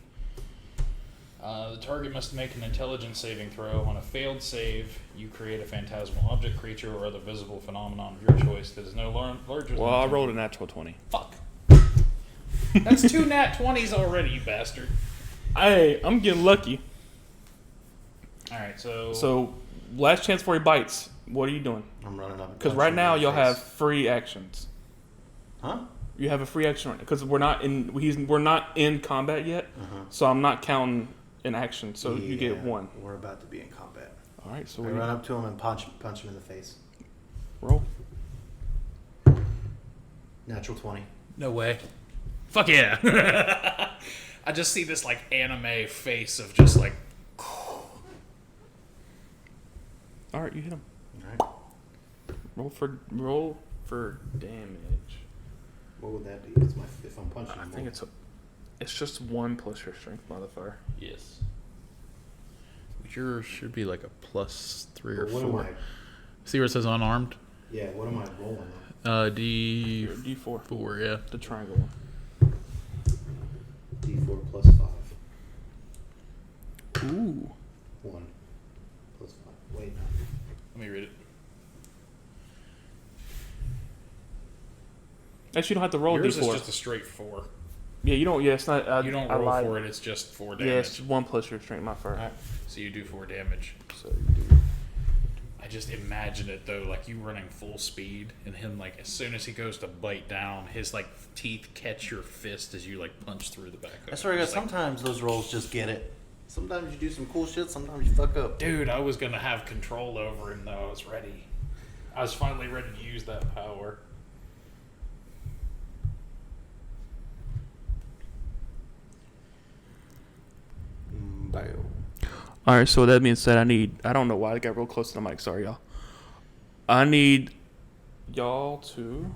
The target must make an intelligence saving throw. On a failed save, you create a phantasmal object, creature, or other visible phenomenon of your choice that is no larger than... Well, I rolled a natural 20. Fuck. That's 2 nat 20s already, you bastard. Hey, I'm getting lucky. Alright, so... So, last chance for he bites. What are you doing? I'm running up. Because right now you'll have free actions. Huh? You have a free action right now because we're not in combat yet, so I'm not counting an action. So you get one. We're about to be in combat. All right, so I we run up to him and punch him in the face. roll. Natural 20. No way. Fuck yeah. I just see this, like, anime face of just, like... All right, you hit him. All right. Roll for damage. What would that be? It's if I'm punching I him. think it's just 1 plus your strength modifier. Yes. Yours should be like a +3 or What 4. am I? See where it says unarmed? Yeah, what am I rolling? Your D4. D4, yeah. The triangle one. D4 plus 5. Ooh. 1 plus 5. Wait, no. Let me read it. Actually, you don't have to roll Yours D4. is just a straight 4. Yeah, you don't. Yeah, it's not. You don't I roll lied. for it, it's just 4 damage. Yeah, it's 1 plus your strength modifier. Alright, so you do 4 damage. So you do. I just imagine it though, like you running full speed, and him like as soon as he goes to bite down, his like teeth catch your fist as you like punch through the back of I it. swear to God, Just like, sometimes those rolls just get it. Sometimes you do some cool shit, sometimes you fuck up. dude, I was gonna have control over him though. I was ready. I was finally ready to use that power. Bam. All right, so that being said, I don't know why I got real close to the mic. Sorry, y'all. I need y'all to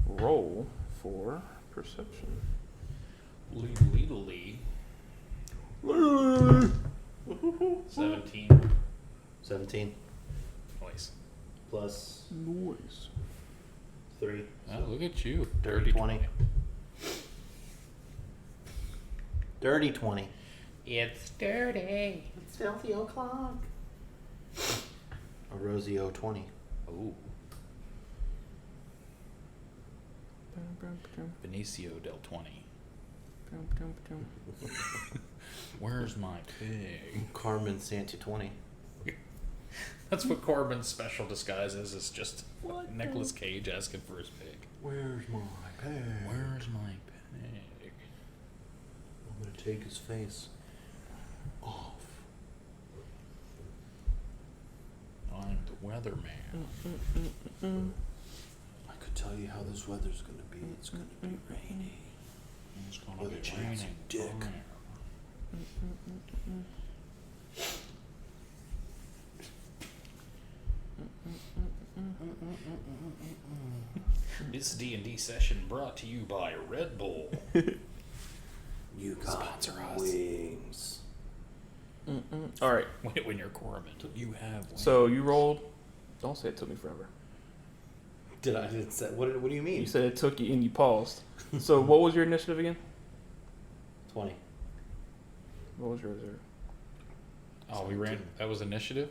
roll for perception. Legally. 17. 17 Nice. plus Noise. 3. Oh, look at you. Dirty 20. Dirty 20. It's dirty. It's filthy o'clock. A rosy 020. Ooh. Benicio del 20. Where's my pig? Carmen Santa 20. That's what Corbin's special disguise is. It's just Nicolas Cage asking for his pig. Where's my pig? Where's my pig? I'm gonna take his face off. I'm the weatherman. I could tell you how this weather's gonna be. It's gonna be rainy. It's gonna With a be chance of raining. dick. fire. This D&D session brought to you by Red Bull. You got Sponsor us. wings. All right. When you're Corbin, you have one. So you rolled. Don't say it took me forever. Did I? Did say, what do you mean? You said it took you, and you paused. So what was your initiative again? 20. What was yours? Oh, we ran. That was initiative?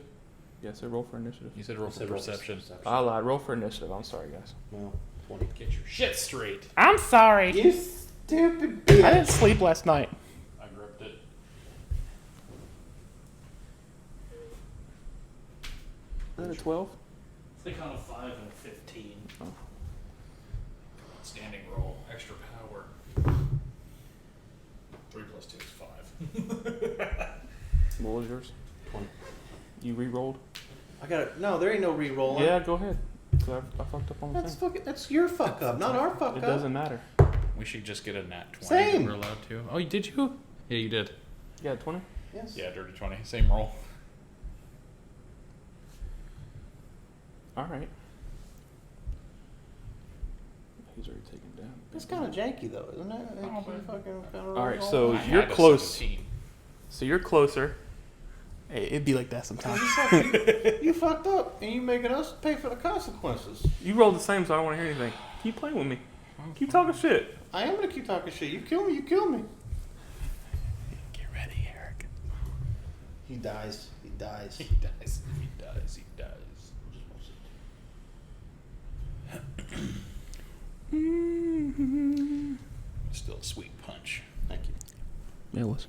Yes, I roll for initiative. You said roll I for said roll for perception. I lied. Roll for initiative. I'm sorry, guys. No, 20. Get your shit straight. I'm sorry. You stupid bitch. I didn't sleep last night. I gripped it. Is that a 12? Think on a 5 and a 15. Oh. Standing roll. Extra power. 3 plus 2 is 5. What was yours? 20. You re-rolled? I got it. No, there ain't no re-rolling. Yeah, go ahead. 'Cause I fucked up on the thing. That's your fuck up, not our fuck It up. doesn't matter. We should just get a nat 20 Same. that we're allowed to. Oh, did you? Yeah, you did. Yeah, 20. Yes. Yeah, dirty 20. Same roll. All right. He's already taken down. It's kind of janky though, isn't it? Oh, but- All right, so I you're had a close. 17. So you're closer. Hey, it'd be like that sometimes. You fucked up, and you making us pay for the consequences. You rolled the same, so I don't want to hear anything. Keep playing with me. Keep talking shit. I am gonna keep talking shit. You kill me, you kill me. Get ready, Eric. He dies. He dies. He dies. He dies. He dies. Still a sweet punch. Thank you. It was.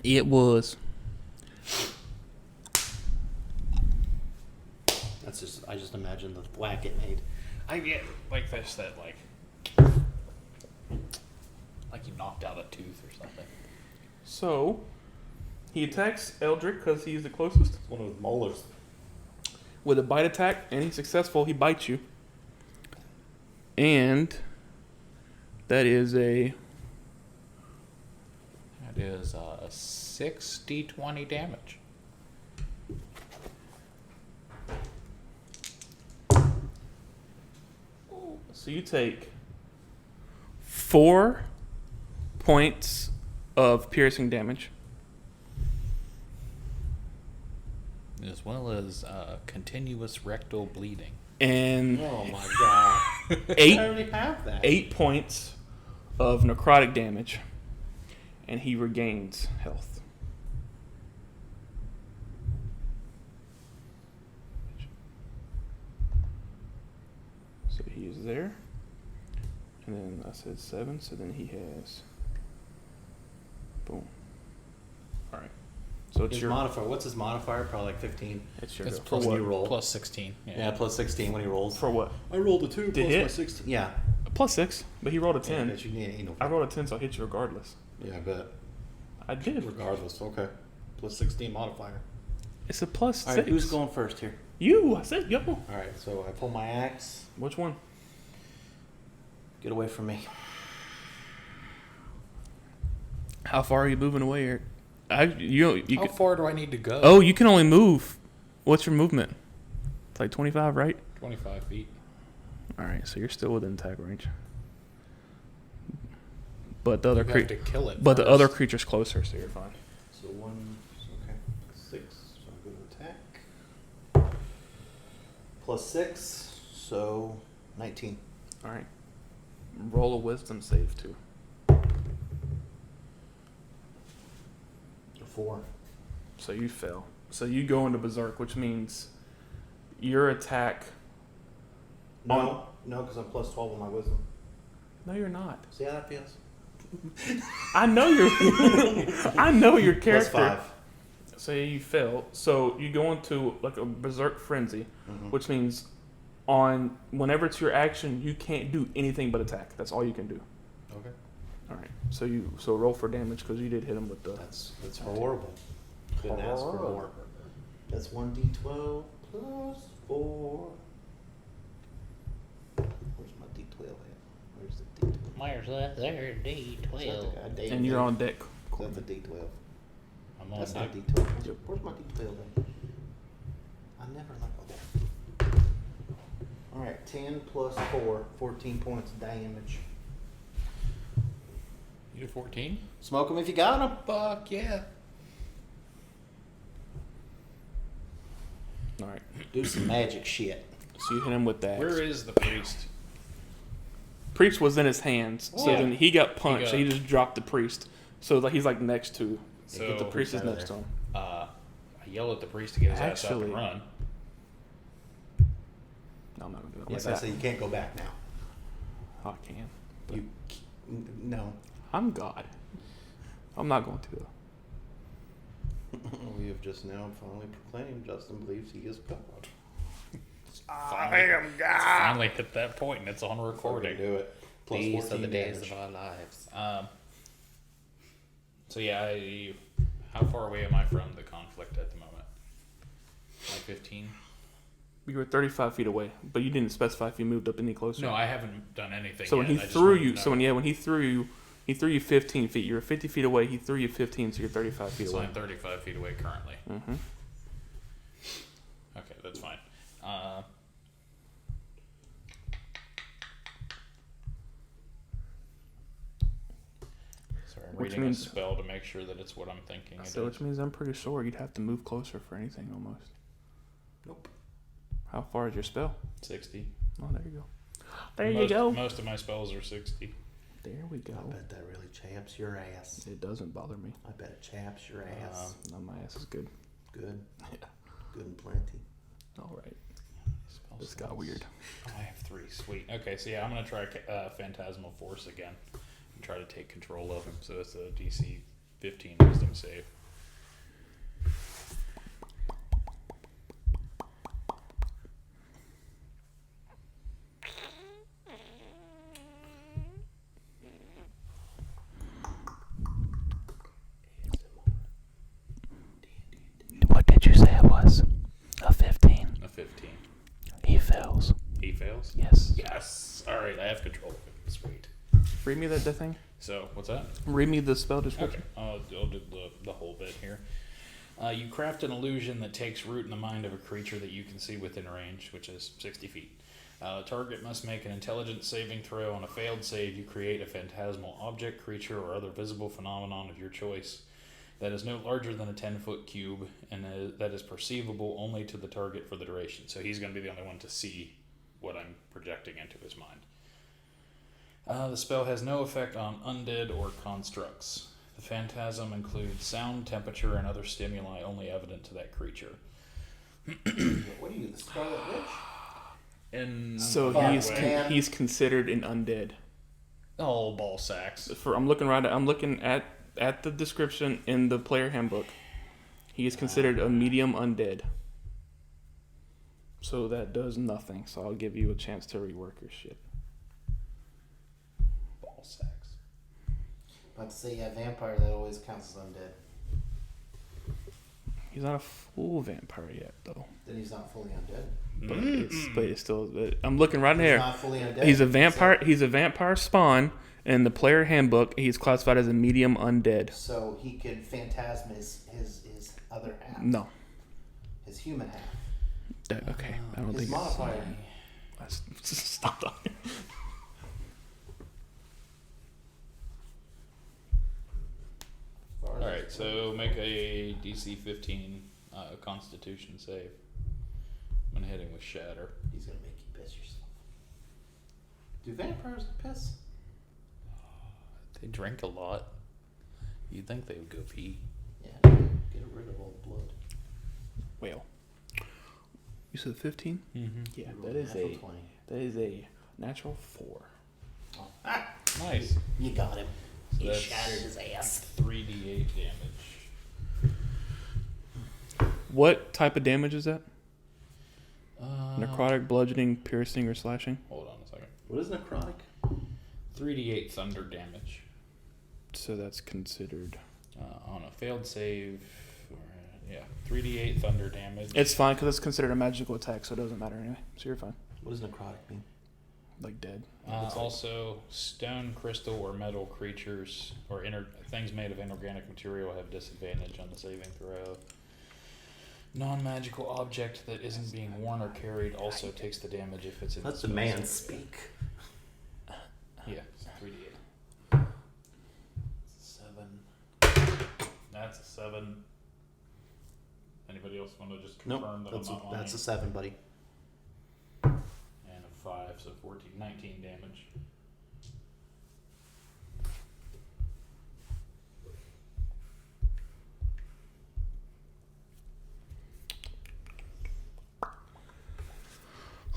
It was. That's just. I just imagine the whack it made. I get like this, that like you knocked out a tooth or something. So, he attacks Eldrick because he's the closest. One of his molars. With a bite attack, and he's successful, he bites you. And that is a... That is 6d20 damage. So you take 4 points of piercing damage. As well as continuous rectal bleeding. And Oh my god. I 8 already have that. 8 points of necrotic damage. And he regains health. So he is there. And then I said 7, so then he has... Boom. Alright. So it's His your... modifier. What's his modifier? Probably like 15. It's your It's go. plus, when you roll. plus 16. Yeah, plus 16 when he rolls. For what? I rolled a 2 To hit? my 16. Yeah. Plus 6, but he rolled a 10. Yeah, you need, I rolled a 10, so I hit you regardless. Yeah, I bet. I did. Regardless, okay. Plus 16 modifier. It's a plus All 6. right, who's going first here? You! I said yo. All right, so I pull my axe. Which one? Get away from me. How far are you moving away, Eric? You How can, far do I need to go? oh, you can only move. What's your movement? It's like 25, right? 25 feet. All right, so you're still within attack range. But the other You have to creature, kill it but the first. other creature's closer, so you're fine. So okay, 6. So I'm going to attack. Plus 6, so 19. All right. Roll a wisdom save too. 4. So you fail. So you go into berserk, which means your attack. No, because I'm plus 12 on my wisdom. No, you're not. See how that feels? I know your. I know your Plus character. 5. Say you fail, so you go into like a berserk frenzy, Mhm. which means on whenever it's your action, you can't do anything but attack. That's all you can do. Okay. All right. So roll for damage because you did hit him with the. That's horrible. Couldn't ask for more. That's 1d12 plus 4. Where's my d12 at? Where's the d12? Where's that there, D12? Goddamn And you're D- on deck. Is that the d12? I'm on That's deck. not d12. Where's my d12 at? I never like that. Alright, 10 plus 4, 14 points damage. You did 14? Smoke them if you got them. Fuck yeah. All right. Do some magic shit. So you hit him with that. Where is the priest? Priest was in his hands, so Yeah. then he got punched. So got- he just dropped the priest. So like he's like next to. So- but the priest is Out of next to there. him. I yell at the priest to get his ass up Actually- and run. No, I'm not gonna do that. Yes, What's I that? say you can't go back now. Oh, I can. You no. I'm God. I'm not going to. We have just now finally proclaimed Justin believes he is God. Finally, finally hit that point and it's on recording. Do it. Plus These are 14 the days damage. of our lives. So yeah, how far away am I from the conflict at the moment? Like 15? You were 35 feet away, but you didn't specify if you moved up any closer. No, I haven't done anything. So when yet. he I just threw wanted to you, know. so when he threw you 15 feet. You were 50 feet away. He threw you 15, so you're 35 feet So away. I'm 35 feet away currently. Mm-hmm. Okay, that's fine. Sorry, I'm Which reading means- a spell to make sure that it's what I'm thinking it So is. which means I'm pretty sure you'd have to move closer for anything almost. Nope. How far is your spell? 60. Oh, there you go. There you go. Most of my spells are 60. There we go. I bet that really chaps your ass. It doesn't bother me. I bet it chaps your ass. No, my ass is good. Good. Yeah. Good and plenty. All right. Spell This got slots. weird. Oh, I have 3. Sweet. Okay, so yeah, I'm going to try Phantasmal Force again and try to take control of him. So it's a DC 15 Wisdom save. What did you say it was? A 15. A 15. He fails. He fails? Yes. Yes. All right, I have control of him. Sweet. Read me that thing. So, what's that? Read me the spell description. Okay, I'll do the whole bit here. You craft an illusion that takes root in the mind of a creature that you can see within range, which is 60 feet. Target must make an intelligence saving throw. On a failed save, you create a phantasmal object, creature, or other visible phenomenon of your choice that is no larger than a 10-foot cube and that is perceivable only to the target for the duration. So he's going to be the only one to see what I'm projecting into his mind. The spell has no effect on undead or constructs. The phantasm includes sound, temperature, and other stimuli only evident to that creature. What are you, the Scarlet Witch? And So Fuck, he's man. he's considered an undead. oh, ball sacks. I'm looking at the description in the player handbook. He is considered a medium undead. So that does nothing. So I'll give you a chance to rework your shit. Ball sacks. About to say, yeah, vampire, that always counts as undead. He's not a full vampire yet, though. Then he's not fully undead. But it's still. I'm looking right He's here. not fully undead. He's a vampire. He's a vampire spawn. In the player handbook, he's classified as a medium undead. So he can phantasm his other half. No. His human half. Okay. I don't His think modifier. it's. Stop talking. All right, so make a DC 15 Constitution save. I'm gonna hit him with Shatter. He's gonna make you piss yourself. Do vampires piss? They drink a lot. You'd think they would go pee. Yeah, get rid of all the blood. Well, you said 15. Mm-hmm. Yeah, You that rolled is natural a 20. that is a natural 4. Nice. You got him. So He that's shattered his ass. 3d8 damage. What type of damage is that? Uh, Necrotic, bludgeoning, piercing, or slashing? Hold on a second. What is necrotic? 3d8 thunder damage. So that's considered. On a failed save. 3d8 thunder damage. It's fine because it's considered a magical attack, so it doesn't matter anyway. So you're fine. What does necrotic mean? Like dead. Also, stone, crystal, or metal creatures or things made of inorganic material have disadvantage on the saving throw. Non-magical object that isn't being worn or carried also takes the damage if it's in Let the the spell man save. speak. Yeah, it's 3d8. 7. That's a 7. Anybody else want to just confirm Nope, that I'm not lying? that's a 7, buddy. And a 5, so 14, 19 damage.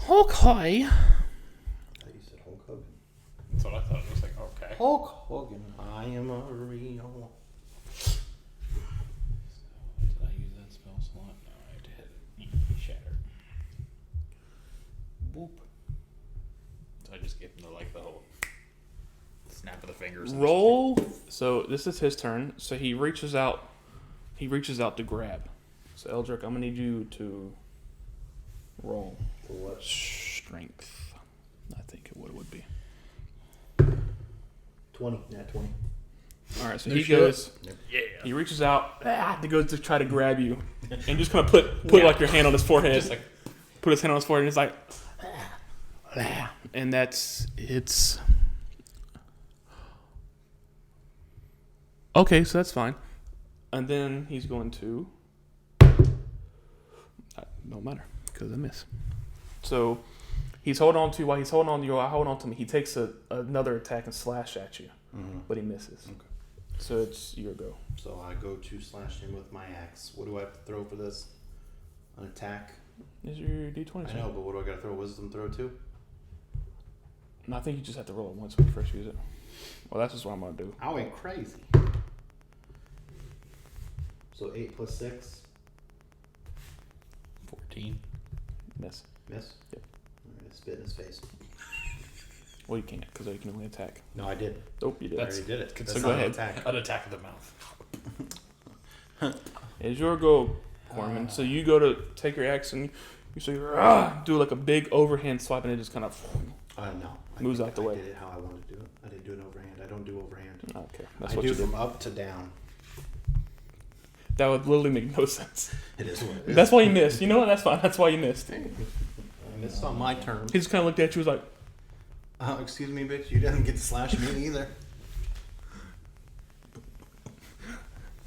Okay. I thought you said Hulk Hogan. That's what I thought. I was like, okay. Hulk Hogan, I am a real. Did I use that spell slot? No, I had to hit it. Shatter. Boop. So I just gave him the whole snap of the fingers. And Roll. So this is his turn. So he reaches out. He reaches out to grab. So Eldrick, I'm gonna need you to roll For what? strength. I think what it would be. 20. Not 20. All right. So No he shit. goes. Yeah. He reaches out to go to try to grab you, and just kind of put like your hand on his forehead. Just like Put his hand on his forehead, and it's like, and it's. Okay, so that's fine. And then he's going to. Don't matter because I miss. So he's holding on to you. While he's holding on to you, I hold on to me. He takes another attack and slash at you, but he misses. Okay. So it's your go. So I go to slash him with my axe. What do I have to throw for this? An attack? Is your D20? I know, but what do I got to throw? Wisdom throw too? No, I think you just have to roll it once when you first use it. Well, that's just what I'm gonna do. I went crazy. So 8 plus 6. 14. Miss. Miss? Yep. Alright, spit in his face. Well, you can't because you can only attack. No, I did. Nope, you did. I already did it. That's So not go an ahead. attack. An attack of the mouth. It's your go, Corman. So you go to take your axe and you say, do like a big overhand swipe, and it just kind of. No. Moves out the way. I did it how I wanted to do it. I didn't do an overhand. I don't do overhand. Okay, that's I what do you did. from up to down. That would literally make no sense. It is what it is. That's why you missed. You know what? That's fine. That's why you missed. I missed on my turn. He just kind of looked at you. Was like, Excuse me, bitch. You didn't get to slash me either.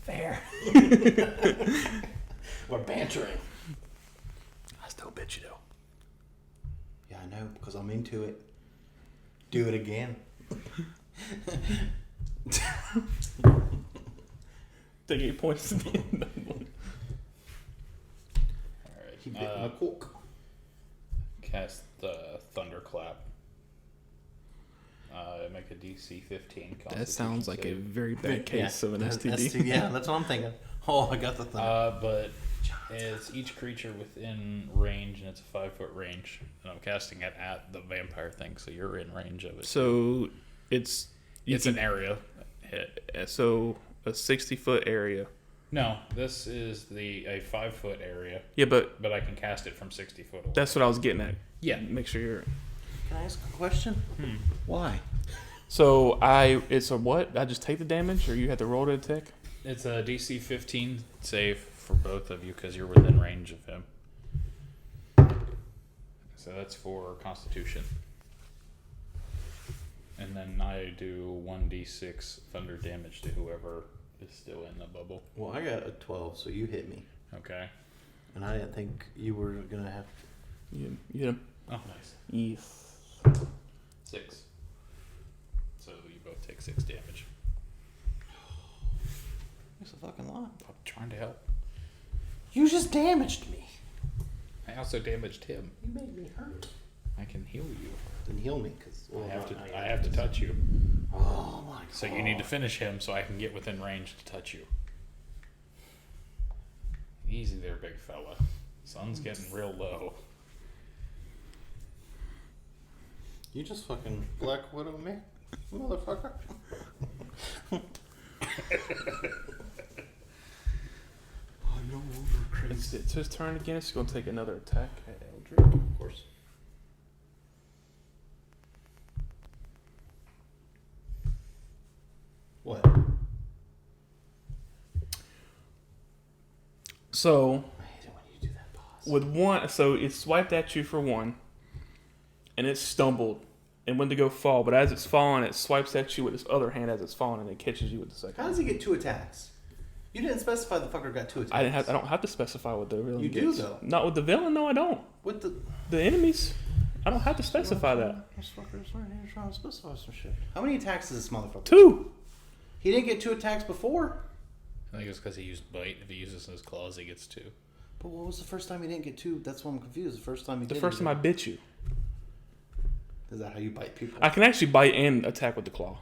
fair. We're bantering. I still bet you though. Yeah, I know, because I'm into it. Do it again. Take 8 points at the end. Alright. He bit my cork. Cast the Thunderclap. Make a DC 15. That sounds like a Constitution very bad case of an that's- STD. yeah, that's what I'm thinking. Oh, I got the save. thing. But it's each creature within range, and it's a 5-foot range. And I'm casting it at the vampire thing, so you're in range of it. So it's It's an area hit. so a 60-foot area. No, this is a 5-foot area, Yeah, but but I can cast it from 60 foot away. that's what I was getting at. Yeah. Make sure you're. Can I ask a question? Why? So it's a what? I just take the damage, or you have to roll to attack? It's a DC 15 save for both of you because you're within range of him. So that's for Constitution. And then I do 1d6 thunder damage to whoever is still in the bubble. Well, I got a 12, so you hit me. Okay. And I didn't think you were going to have You hit him. Oh, nice. Yes. 6. So you both take 6 damage. That's a fucking lot. I'm trying to help. You just damaged me. I also damaged him. You made me hurt. I can heal you. Then heal me, because I have to touch you. Oh my god. So you need to finish him so I can get within range to touch you. Easy there, big fella. Sun's getting real low. You just fucking Black Widow me, motherfucker. I'm no longer crazy. It's his turn again. It's going to take another attack at Eldrick. Of course. What? So I hate it when you do that, boss. with one, so it swiped at you for one, and it stumbled and went to go fall. But as it's falling, it swipes at you with its other hand as it's falling, and it catches you with the second. How does he get 2 attacks? You didn't specify the fucker got 2 attacks. I don't have to specify what the villain You gets. do, though. Not with the villain. No, I don't. What the? The enemies. I don't have to specify that. This fucker's right here trying to specify some shit. How many attacks is this motherfucker? 2. He didn't get 2 attacks before. I think it's because he used bite. If he uses his claws, he gets 2. But what was the first time he didn't get 2? That's why I'm confused. The first time he The did. first time I bit you. Is that how you bite people? I can actually bite and attack with the claw.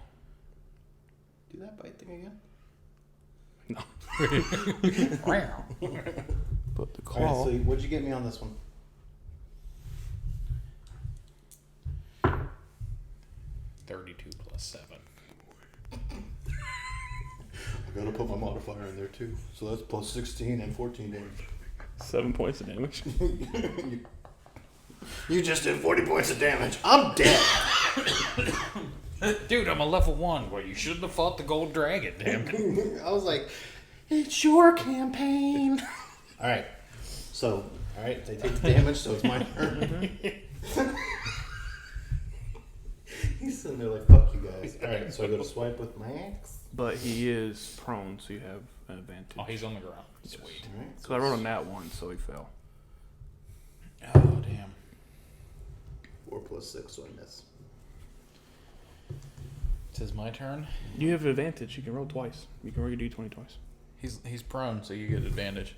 Do that bite thing again? No. Wow. But the All claw. right, so what'd you get me on this one? 32 plus 7. I gotta put my modifier in there too. So that's plus 16 and 14 damage. 7 points of damage. You just did 40 points of damage. I'm dead. Dude, I'm a level 1. Well, you shouldn't have fought the gold dragon, damn it. I was like, it's your campaign. Alright. So, alright, they take the damage, so it's my turn. He's sitting there like, fuck you guys. Alright, so I go to swipe with my axe. But he is prone, so you have an advantage. Oh, he's on the ground. Sweet. Alright, Because I rolled a nat 1, so he fell. Oh, damn. 4 plus 6, so I miss. It is my turn. You have advantage. You can roll twice. You can roll your d20 twice. He's prone, so you get advantage.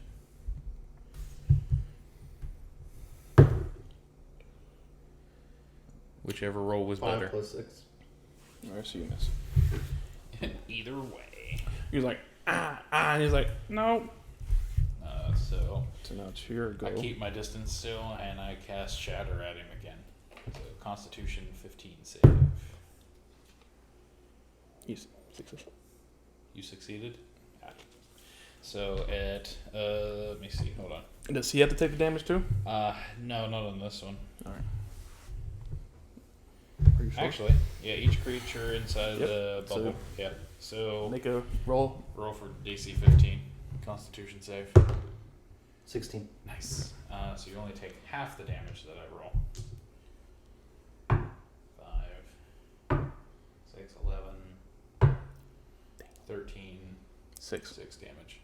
Whichever roll was 5 better. plus 6. Alright, so you miss. Either way. He's like, and he's like, no. So now it's your go. I keep my distance still, and I cast Shatter at him again. So Constitution 15 save. He's successful. You succeeded? Yeah. So at, let me see, hold on. Does he have to take the damage too? No, not on this one. Alright. Are you sure? Actually, yeah, each creature inside Yep. the bubble. So- yeah. So Make a roll. roll for DC 15. Constitution save. 16. Nice. So you only take half the damage that I roll. 5, 6, 11, 13, 6. 6 damage.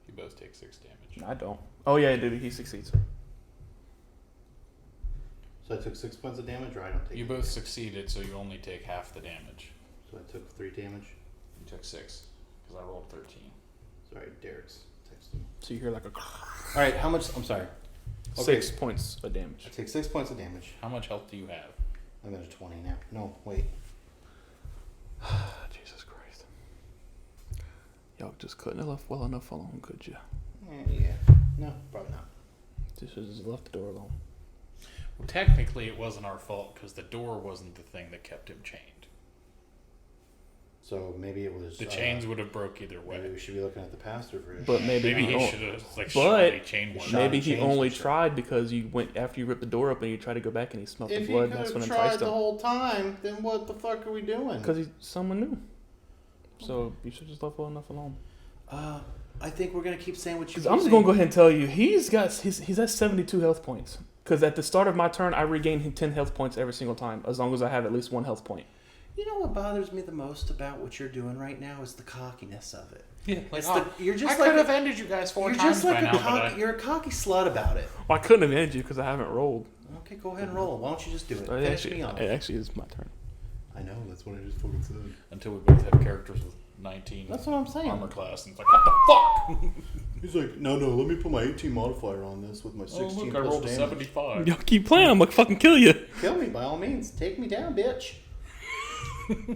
You both take 6 damage. I don't. Oh yeah, dude, he succeeds. So I took 6 points of damage, or I don't take You it? both succeeded, so you only take half the damage. So I took 3 damage. You took 6, because I rolled 13. Sorry, Derek's texting. So you hear like a Alright, how much? I'm sorry. Okay. 6 points of damage. I take 6 points of damage. How much health do you have? I'm at a 20 now. No, wait. Jesus Christ. Y'all just couldn't have left well enough alone, could you? Yeah. No, probably not. Just should have just left the door alone. Well, technically, it wasn't our fault, because the door wasn't the thing that kept him chained. So maybe it was. The chains would have broke either way. Maybe we should be looking at the pastor for. But maybe Maybe he he don't- should have like but shot chain one. Shot Maybe and he changed only the shit. tried because you went after you ripped the door open and you tried to go back and he smelled the blood. And that's what enticed him. whole time, then what the fuck are we doing? Because he's someone new. So you should just left well enough alone. I think we're gonna keep saying what you. Because I'm just gonna go ahead and tell you, he's at 72 health points. Because at the start of my turn, I regain 10 health points every single time, as long as I have at least 1 health point. You know what bothers me the most about what you're doing right now is the cockiness of it. Yeah, like, It's you're just I like could have ended you guys 4 you're times just like by a now, but you're a cocky slut about it. Well, I couldn't have ended you because I haven't rolled. Okay, go ahead and roll. Why don't you just do it? It Finish me off. actually is my turn. I know, that's what I just fucking said. until we both have characters with 19 That's what I'm saying. armor class, and it's like, what the fuck? He's like, no, let me put my 18 modifier on this with my 16 Oh, look, I plus rolled a damage. 75. Y'all keep playing, I'm gonna fucking kill you. Kill me by all means. Take me down, bitch.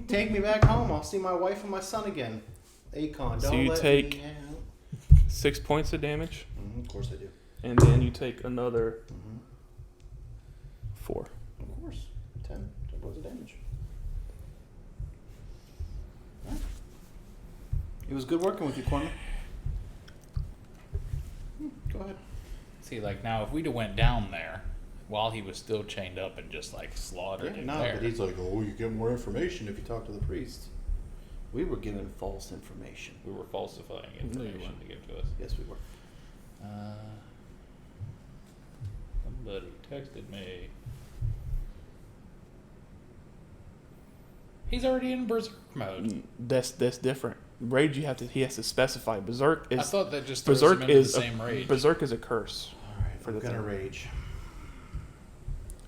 Take me back home. I'll see my wife and my son again. Akon, don't So you let take- me out. 6 points of damage, Of course I do. and then you take another 4. Of course. 10 points of damage. Huh? It was good working with you, Corman. Go ahead. See, like, now, if we'd have went down there while he was still chained up and just, like, slaughtered him No, there. but he's like, oh, you get more information if you talk to the priest. We were given false information. We were falsifying No, you information weren't. to give to us. Yes, we were. Somebody texted me. He's already in berserk mode. That's different. Rage, he has to specify. Berserk I is thought that just throws him Berserk into is the same rage. Berserk is a curse. All right, For I'm the gonna thing. rage.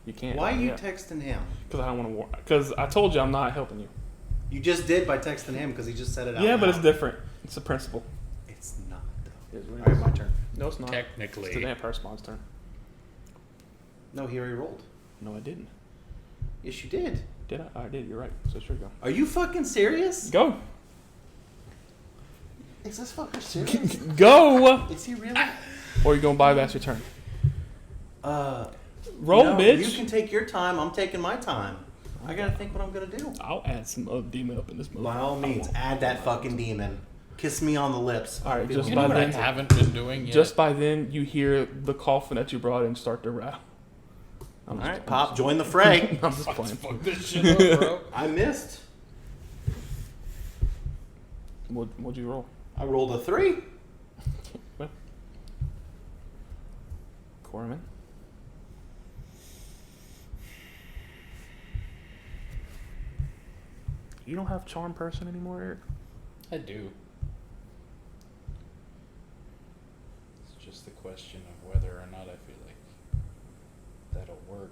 You can't. Why are you texting him? Because I don't want to war. Because I told you I'm not helping you. You just did by texting him because he just said it out Yeah, but loud. it's different. It's a principle. It's not though. It is what All it right, is. my turn. No, it's not. Technically. It's the damn Spawn's turn. No, he already rolled. No, I didn't. Yes, you did. Did I? I did. You're right. So sure, go. Are you fucking serious? Go. Is this fucker serious? Go. Is he really? Or you gonna buy back your turn? Roll, no, bitch. You can take your time. I'm taking my time. I gotta think what I'm gonna do. I'll add some demon up in this movie. By all means, add that fucking demon. Kiss me on the lips. All right, just You by know what I then, haven't been doing yet? just by then, you hear the coffin that you brought in start to rattle. All right, Pop, join the fray. I'm just playing. Fuck this shit up, bro. I missed. What'd you roll? I rolled a 3. Corman. You don't have charm person anymore, Eric? I do. It's just the question of whether or not I feel like that'll work.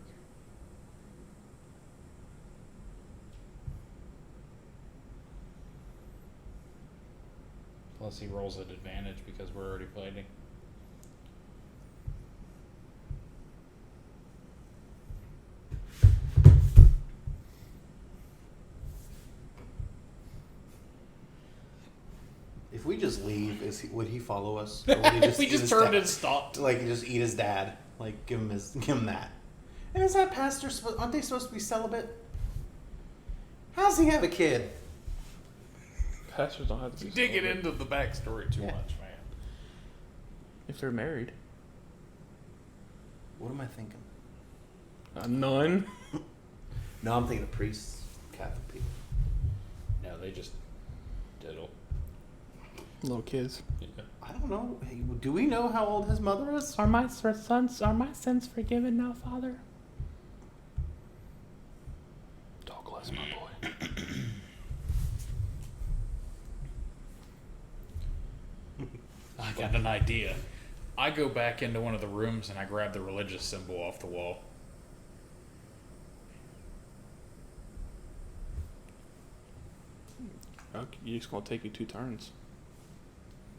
Plus he rolls at advantage because we're already fighting. If we just leave, would he follow us? Or would he We eat just his turned dad? and stopped. Like just eat his dad. Like give him that. And is that pastor? Aren't they supposed to be celibate? How does he have a kid? Pastors don't have to be Digging celibate. into the backstory too Yeah. much, man. If they're married. What am I thinking? A nun? No, I'm thinking of priests, Catholic people. No, they just diddle. Little kids. Yeah. I don't know. Hey, do we know how old his mother is? Are my sins forgiven now, Father? Douglas, my boy. I got an idea. I go back into one of the rooms and I grab the religious symbol off the wall. Okay, you're just gonna take you 2 turns.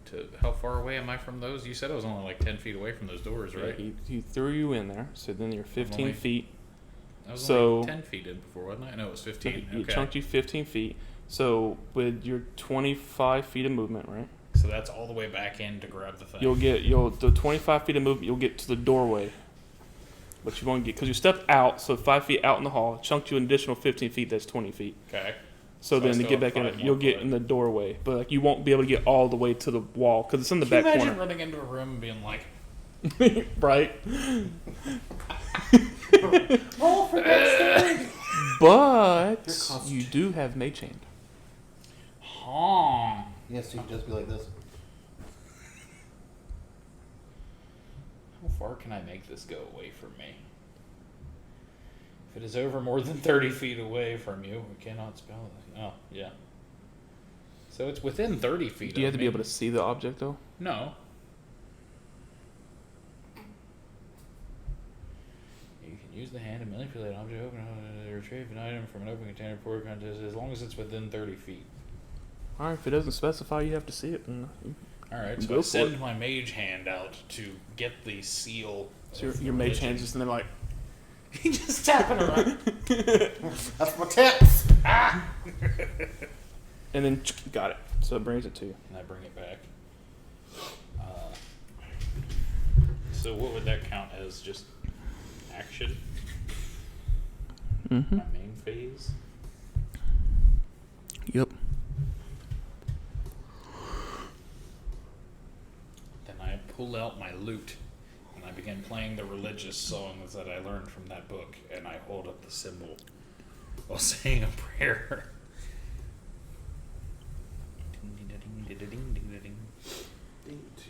To how far away am I from those? You said I was only like 10 feet away from those doors, right? Yeah, he threw you in there, so then you're 15 only- feet. I was So- only 10 feet in before, wasn't I? No, it was 15. You Okay. chunked you 15 feet. So with your 25 feet of movement, right? So that's all the way back in to grab the thing. The 25 feet of movement. You'll get to the doorway, but you won't get because you stepped out. So 5 feet out in the hall, chunked you an additional 15 feet. That's 20 feet. Okay. So So I then to still get have back in, 5 you'll more get foot. in the doorway, but like you won't be able to get all the way to the wall because it's in the Can you back imagine corner, running into a room and being like, right? Roll for dexterity. But Your cost- you do have mage hand. "Huh." Yes, you can just be like this. How far can I make this go away from me? If it is over more than 30 feet away from you, we cannot spell it. Oh, yeah. So it's within 30 feet Do you of have to me. be able to see the object though? No. You can use the hand to manipulate an object, open, retrieve an item from an open container, pour contest, as long as it's within 30 feet. All right, if it doesn't specify, you have to see it. Alright, so Go I for send it. my mage hand out to get the seal. So of your mage religion. hand's just in there like. He's just tapping around. That's my tips. And then got it. So it brings it to you. And I bring it back. So what would that count as? Just action? Mm-hmm. My main phase? Yep. Then I pull out my lute and I begin playing the religious songs that I learned from that book, and I hold up the symbol while saying a prayer.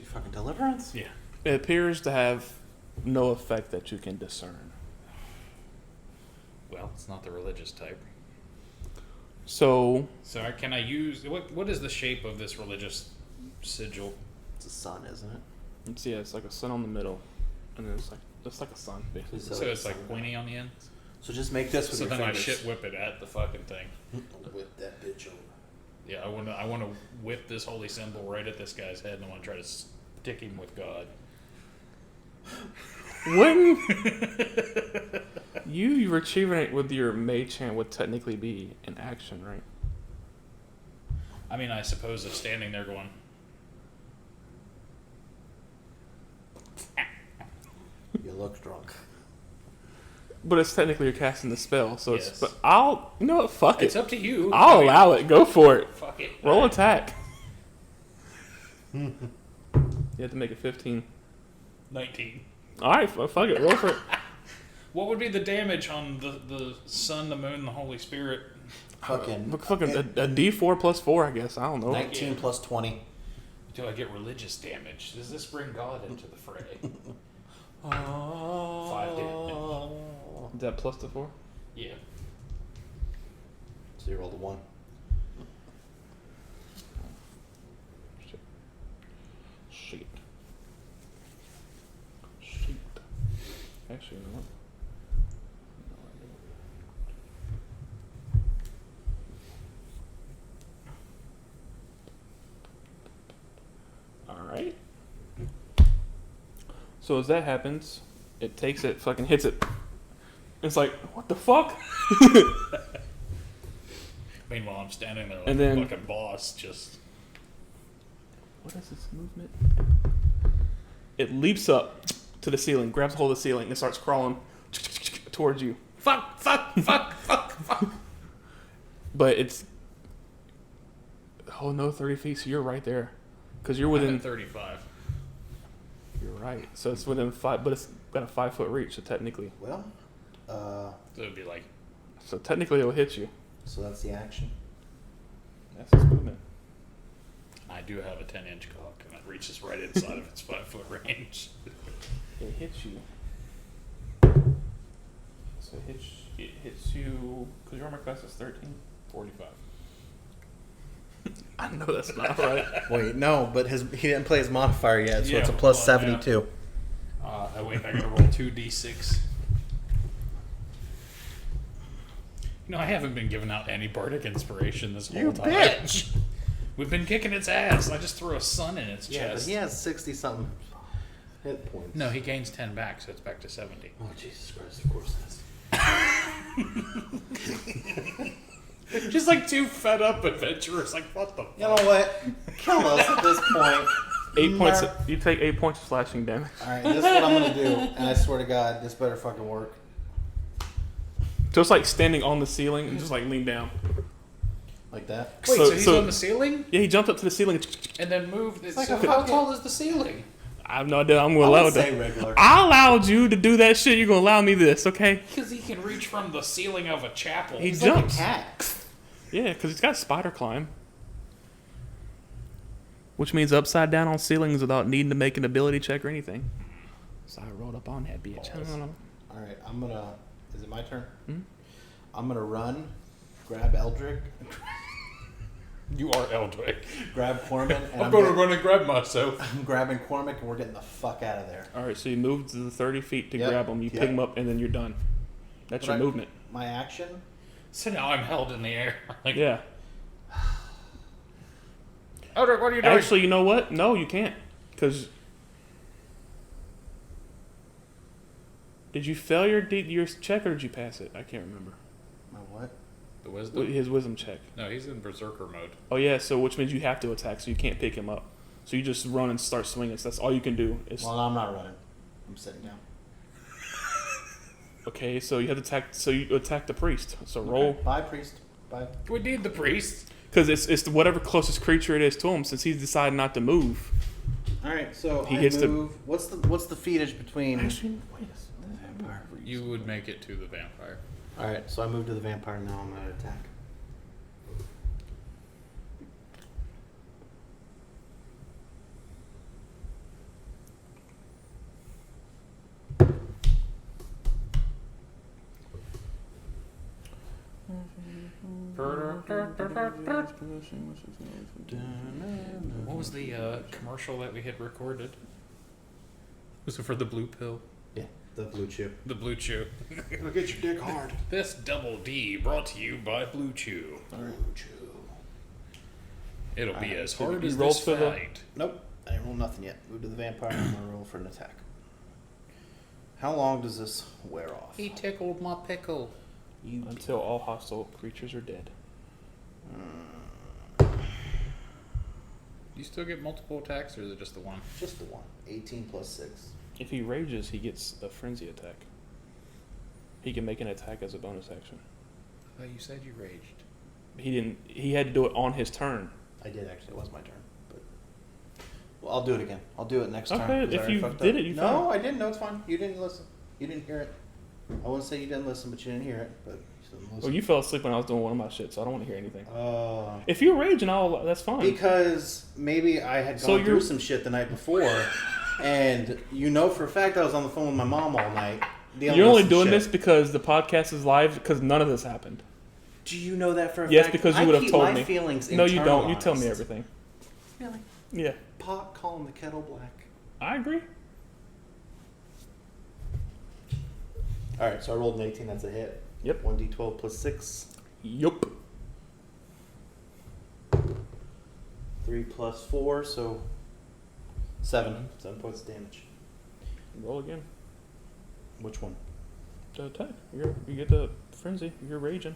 Fucking deliverance. Yeah. It appears to have no effect that you can discern. Well, it's not the religious type. So Can I use what is the shape of this religious sigil? It's a sun, isn't it? it's like a sun on the middle, and then it's like a sun basically. So it's like pointy on the end. So just make this with So your then I fingers. shit whip it at the fucking thing. Whip that bitch over. Yeah, I wanna whip this holy symbol right at this guy's head, and I wanna try to stick him with God. Wouldn't you retrieving it with your mage hand would technically be an action, right? I mean, I suppose if standing there going, You look drunk. But it's technically you're casting the spell, so Yes. it's. But you know what? Fuck it's it. up to you. I'll I mean, allow it. Go for it. Fuck it. Roll attack. You have to make it 15. 19. All right, fuck it. Roll for it. What would be the damage on the sun, the moon, and the Holy Spirit? Fucking A D4 plus 4, I guess. I don't know. 19 plus 20. Do I get religious damage? Does this bring God into the fray? 5 damage. Is that plus the 4? Yeah. So you rolled a 1. Shit. Actually, you know what? Alright. So as that happens, it takes it, fucking hits it. It's like, what the fuck? Meanwhile, I'm standing there like And a then- fucking boss, just... What is this movement? It leaps up to the ceiling, grabs hold of the ceiling, and starts crawling towards you. Fuck! But it's no 30 feet, so you're right there. Because you're within... I'm at 35. You're right. So it's within 5, but it's got a 5-foot reach, so technically. Well, So it would be like... So technically it'll hit you. so that's the action. That's its movement. I do have a 10-inch cock, and it reaches right inside of its 5-foot range. It hits you. So it hits you, because your armor class is 13? 45. I know that's not right. Wait, no, but he didn't play his modifier yet, so Yeah, it's a plus well, yeah. 72. Wait, I gotta roll 2d6. You know, I haven't been giving out any bardic inspiration this whole You time. bitch! We've been kicking its ass. I just threw a sun in its Yeah, but chest. he has 60 something hit points. No, he gains 10 back, so it's back to 70. Oh, Jesus Christ, of course it is. Just like two fed up adventurers, like, what the You know what? Kill us at this point. 8 points. You take 8 points of slashing damage. Alright, this is what I'm gonna do, and I swear to God, this better fucking work. Just like standing on the ceiling and just like lean down. Like that. Wait, So- so he's so- on the ceiling? Yeah, he jumped up to the ceiling. And then moved. It's like so a how fucking- tall is the ceiling? I have no idea. I'm I would allowed say to. regular. I allowed you to do that shit. You're gonna allow me this, okay? Because he can reach from the ceiling of a chapel. He He's jumps. like a cat. Yeah, because he's got spider climb. Which means upside down on ceilings without needing to make an ability check or anything. So I rolled up on that bitch. I don't know. Alright, I'm gonna. Is it my turn? Hmm? I'm gonna run, grab Eldrick, You are Eldrick. grab Corman, and I'm going to run and grab myself. I'm grabbing Cormac, and we're getting the fuck out of there. All right, so you move to the 30 feet to Yep, grab him. You yep. pick him up, and then you're done. That's your But movement. My action. So now I'm held in the air. Like, Yeah. Eldrick, what are you doing? Actually, you know what? No, you can't. Because... Did you fail your check, or did you pass it? I can't remember. My what? The wisdom? His wisdom check. No, he's in berserker mode. Oh, yeah, so which means you have to attack, so you can't pick him up. So you just run and start swinging. So that's all you can do. Is, Well, I'm not running. I'm sitting down. okay, so you have to attack. So you attack the priest. So roll. Bye, priest. Bye. We need the priest. Because it's whatever closest creature it is to him, since he's decided not to move. All right, so He I hits the- move. What's the feetage between? Actually, wait a second. You would make it to the vampire. All right, so I move to the vampire. Now I'm gonna attack. What was the commercial that we had recorded? Was it for the blue pill? Yeah, the blue chew. The blue chew. It'll get your dick hard. This double D brought to you by Blue Chew. Blue chew. It'll be Alright, as so hard you as rolled this for the- fight. Nope, I didn't roll nothing yet. Move to the vampire. I'm gonna roll for an attack. How long does this wear off? He tickled my pickle. You Until all hostile creatures are dead. Do you still get multiple attacks, or is it just the one? just the one. 18 plus 6. If he rages, he gets a frenzy attack. He can make an attack as a bonus action. I thought you said you raged. He didn't. He had to do it on his turn. I did actually. It was my turn. But Well, I'll do it again. I'll do it next time. Okay, 'cause I if already you fucked did up. it, you No, fine. I didn't. No, it's fine. You didn't listen. You didn't hear it. I wouldn't say you didn't listen, but you didn't hear it. But you didn't listen. Well, you fell asleep when I was doing one of my shit, so I don't want to hear anything. Uh, If you're raging, that's fine. because maybe I had So gone you're- through some shit the night before, and you know for a fact I was on the phone with my mom all night. dealing You're with only some doing shit. this because the podcast is live, because none of this happened. Do you know that for a Yes, fact? because you I would have keep told my me. Feelings No, you don't. You tell me internalized. everything. Really? Yeah, Pot calling the kettle black. I agree. All right, so I rolled an 18. That's a hit. Yep. 1d12 plus 6. Yup. 3 plus 4, so 7. 7 points of damage. Roll again. Which one? The attack. You get the frenzy. You're raging.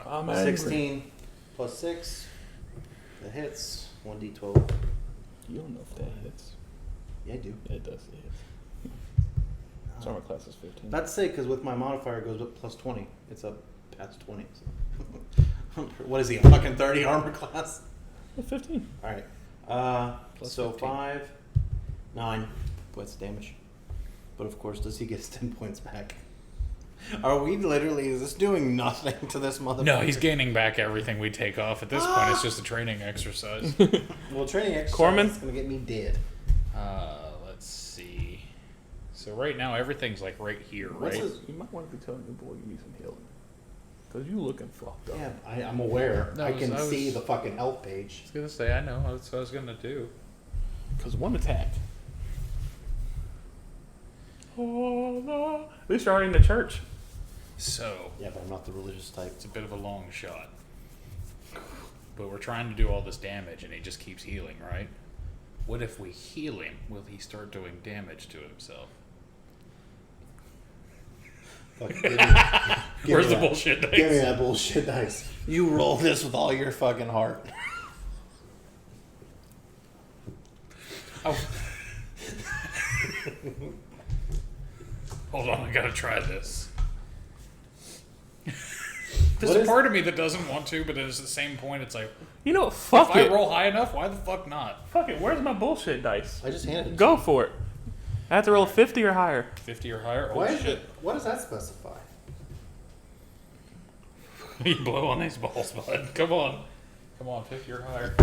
I'm angry. 16 plus 6. That hits. 1d12. You don't know if that hits. Yeah, I do. It does. It hits. Its armor class is 15. About to say, because with my modifier it goes up plus 20. It's up past 20. So. What is he, a fucking 30 armor class? 15. Alright. Plus So 15. 5, 9 points of damage. But of course, does he get his 10 points back? Are we literally, is this doing nothing to this motherfucker? No, he's gaining back everything we take off. At this point, it's just a training exercise. Well, training exercise Corman? is going to get me dead. Let's see. So right now, everything's like right here, What's right? his- You might want to be telling your boy you need some healing. Because you looking fucked up. Yeah, I'm aware. No, I can I was- see the fucking health page. I was gonna say, I know. That's what I was gonna do. Because one attack. Oh, no. At least you're already in the church. So, Yeah, but I'm not the religious type. it's a bit of a long shot. But we're trying to do all this damage, and he just keeps healing, right? What if we heal him? Will he start doing damage to himself? Fuck, give me Where's the that. bullshit dice? Give me that bullshit dice. You roll this with all your fucking heart. Oh. Hold on, I gotta try this. There's What a is- part of me that doesn't want to, but at the same point, it's like, You know what? Fuck if it. I roll high enough, why the fuck not? Fuck it. Where's my bullshit dice? I just handed it. Go for it. I have to roll 50 or higher. 50 or higher? Why Oh is shit. it? What does that specify? You blow on these balls, bud. Come on. Come on, 50 or higher.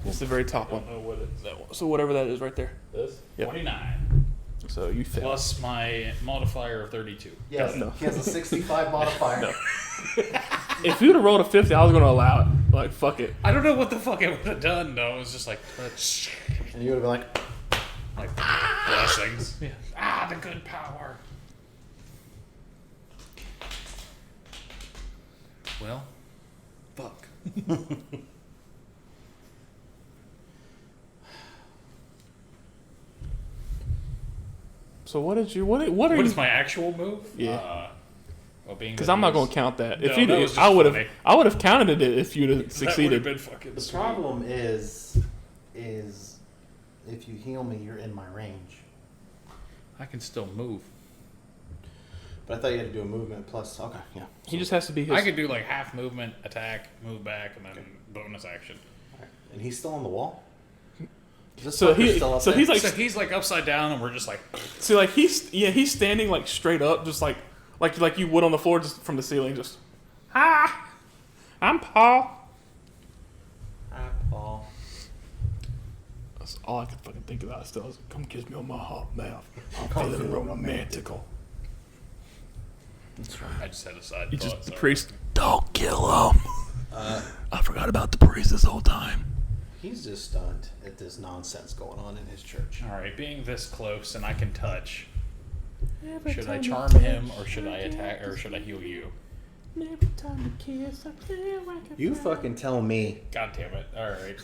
It's the very top one. Don't know what it's That one. So whatever that is right there. This? Yep. 29. So you fail. Plus my modifier of 32. Yes, No. he has a 65 modifier. No. If you'd have rolled a 50, I was going to allow it. Like, fuck it. I don't know what the fuck I would have done, though. It was just like, And you would have been like, blessings. Yeah. Ah, the good power. Well, fuck. So what did you... What are What you... is my actual move? Yeah. Well, being Because that I'm not he going was- to count that. No, If you that did, was just I would funny. have. I would have counted it if you'd have That would succeeded. have been fucking the sweet. problem is if you heal me, you're in my range. I can still move. But I thought you had to do a movement plus. Okay, yeah. He just has to be his. I could do like half movement, attack, move back, and then bonus action. Alright. And he's still on the wall. Is this So fucker he. still up So there? he's like. So he's like upside down, and we're just like, See, like he's standing like straight up, just like you would on the floor, just from the ceiling, just. Hi, I'm Paul. Ah, Paul. That's all I could fucking think about. Still, I was like, come kiss me on my hot mouth. I'm feeling romantical. That's right. I just had a side You thought. just the sorry. priest. Don't kill him. I forgot about the priest this whole time. He's just stunned at this nonsense going on in his church. All right, being this close and I can touch, Every should I time you charm touch, him or should I attack or should I heal you? Every time you kiss, I feel like a You fire. fucking tell me. God damn it! All right.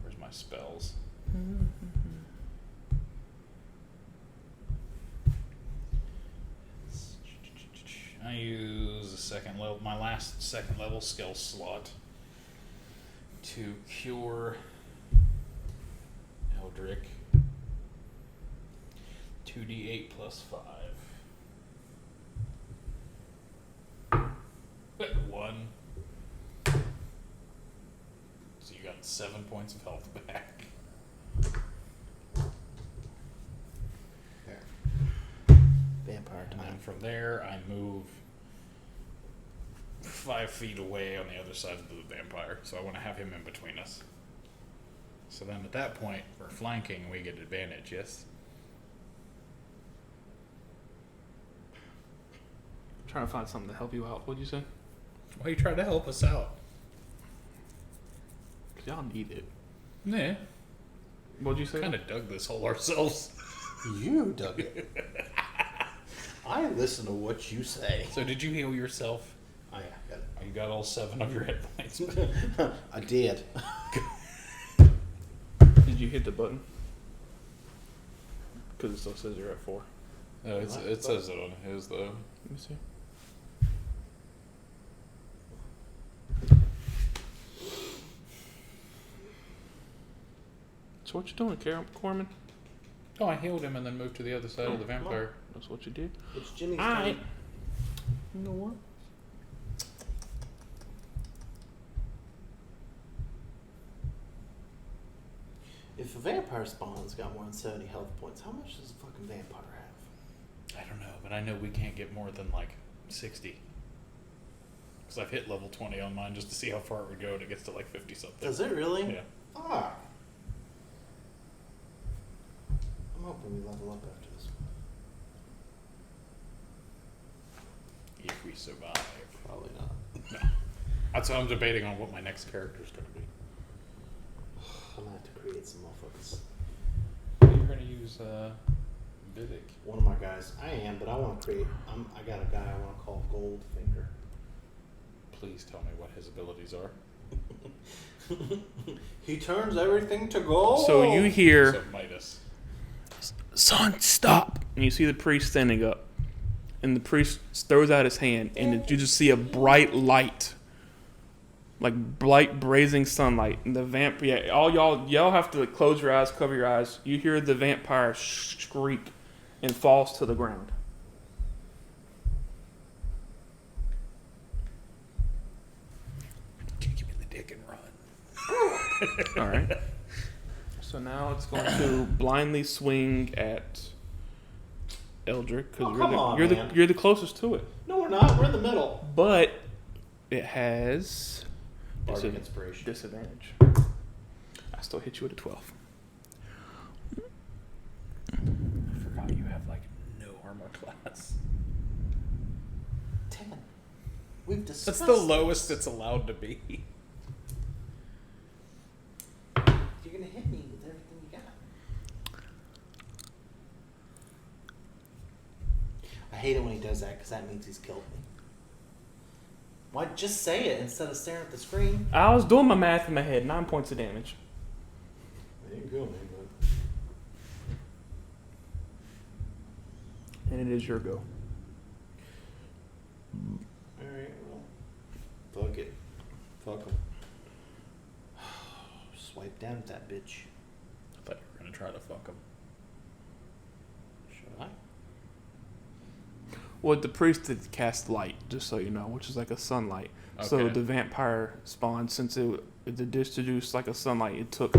Where's my spells? I use a second level, my last second level skill slot to cure Eldrick. 2d8 plus 5. 1. 7 points of health back. There. Vampire And then time. from there, I move 5 feet away on the other side of the vampire. So I want to have him in between us. So then at that point, we're flanking, we get advantage, yes? I'm trying to find something to help you out. What'd you say? Why you trying to help us out? 'Cause y'all need it. Yeah. What'd you say? Kind of dug this hole ourselves. You dug it. I listen to what you say. So did you heal yourself? Oh yeah, got You got all 7 of your hit points. it. I did. Did you hit the button? Because it still says you're at 4. No, it says it on his though. Let me see. So what you doing, Corman? Oh, I healed him and then moved to the other side of the vampire. That's what you did. It's Jimmy's Alright. turn. You know what? If a vampire spawn's got more than 70 health points, how much does a fucking vampire have? I don't know, but I know we can't get more than like 60. Because I've hit level 20 on mine just to see how far it would go, and it gets to like 50 something. Does it really? Yeah. Fuck. I'm hoping we level up after this one. If we survive. Probably not. No. That's why I'm debating on what my next character's going to be. I'm gonna have to create some motherfuckers. You're going to use Vivek. One of my guys, I am, but I want to create. I got a guy I want to call Goldfinger. Please tell me what his abilities are. He turns everything to gold. So you hear, So Midas. "Son, stop!" And you see the priest standing up, and the priest throws out his hand, and you just see a bright light, like bright blazing sunlight. And the all y'all have to close your eyes, cover your eyes. You hear the vampire shriek and falls to the ground. Give me the dick and run. All right. So now it's going to blindly swing at Eldrick because Oh, come on, man. you're the closest to it. No, we're not. We're in the middle. But it has Bardic inspiration. disadvantage. I still hit you with a 12. I forgot you have like no armor class. 10. We've discussed. That's the lowest it's allowed to be. You're gonna hit me with everything you got. I hate it when he does that because that means he's killed me. Why just say it instead of staring at the screen? I was doing my math in my head. 9 points of damage. There you go, man. And it is your go. Alright, well. Fuck it. Fuck him. Swipe down at that bitch. I thought you were going to try to fuck him. Should I? Well, the priest did cast light, just so you know, which is like a sunlight. So Okay. the vampire spawn, since it distributes like a sunlight, it took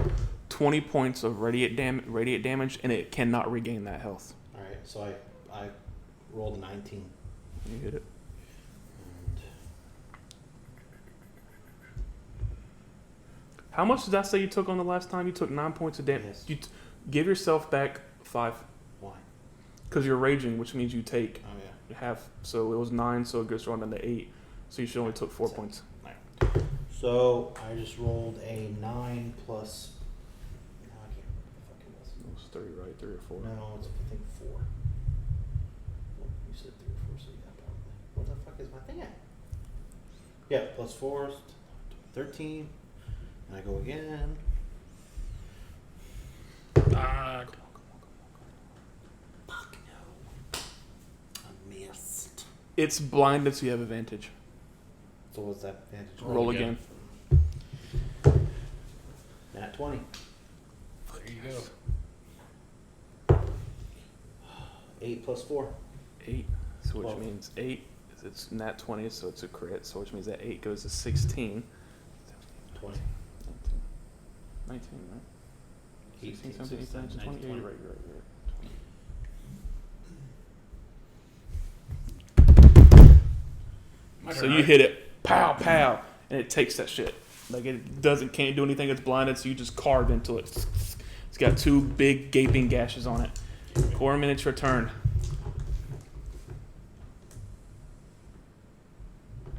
20 points of radiant damage, and it cannot regain that health. Alright, so I rolled a 19. You hit it. And How much did I say you took on the last time? You took 9 points of damage. Yes. You give yourself back 5 why? because you're raging, which means you take Oh yeah. half. So it was 9, so it goes on to 8. So you should only took 4 points. So I just rolled a 9 plus. No, I can't remember what the fuck it was. It was 3, right? 3 or 4. No, it's I think 4. Well, you said 3 or 4, so yeah, probably. What the fuck is my thing at? Yeah, plus 4 is 13. And I go again. Ah, Fuck no. I missed. It's blinded, so you have advantage. So what's that advantage? Roll again. again. Nat 20. there you go. 8 plus 4. 8, so which 12. means 8. It's nat 20, so it's a crit. So which means that 8 goes to 16. 20. 19, right? 16, 18, 17, 18, 19, 20. Yeah, you're right, you're right, you're right. My So turn, you right? hit it, pow, pow, and it takes that shit. Like can't do anything. It's blinded, so you just carve into it. It's got 2 big gaping gashes on it. 4 minutes your turn.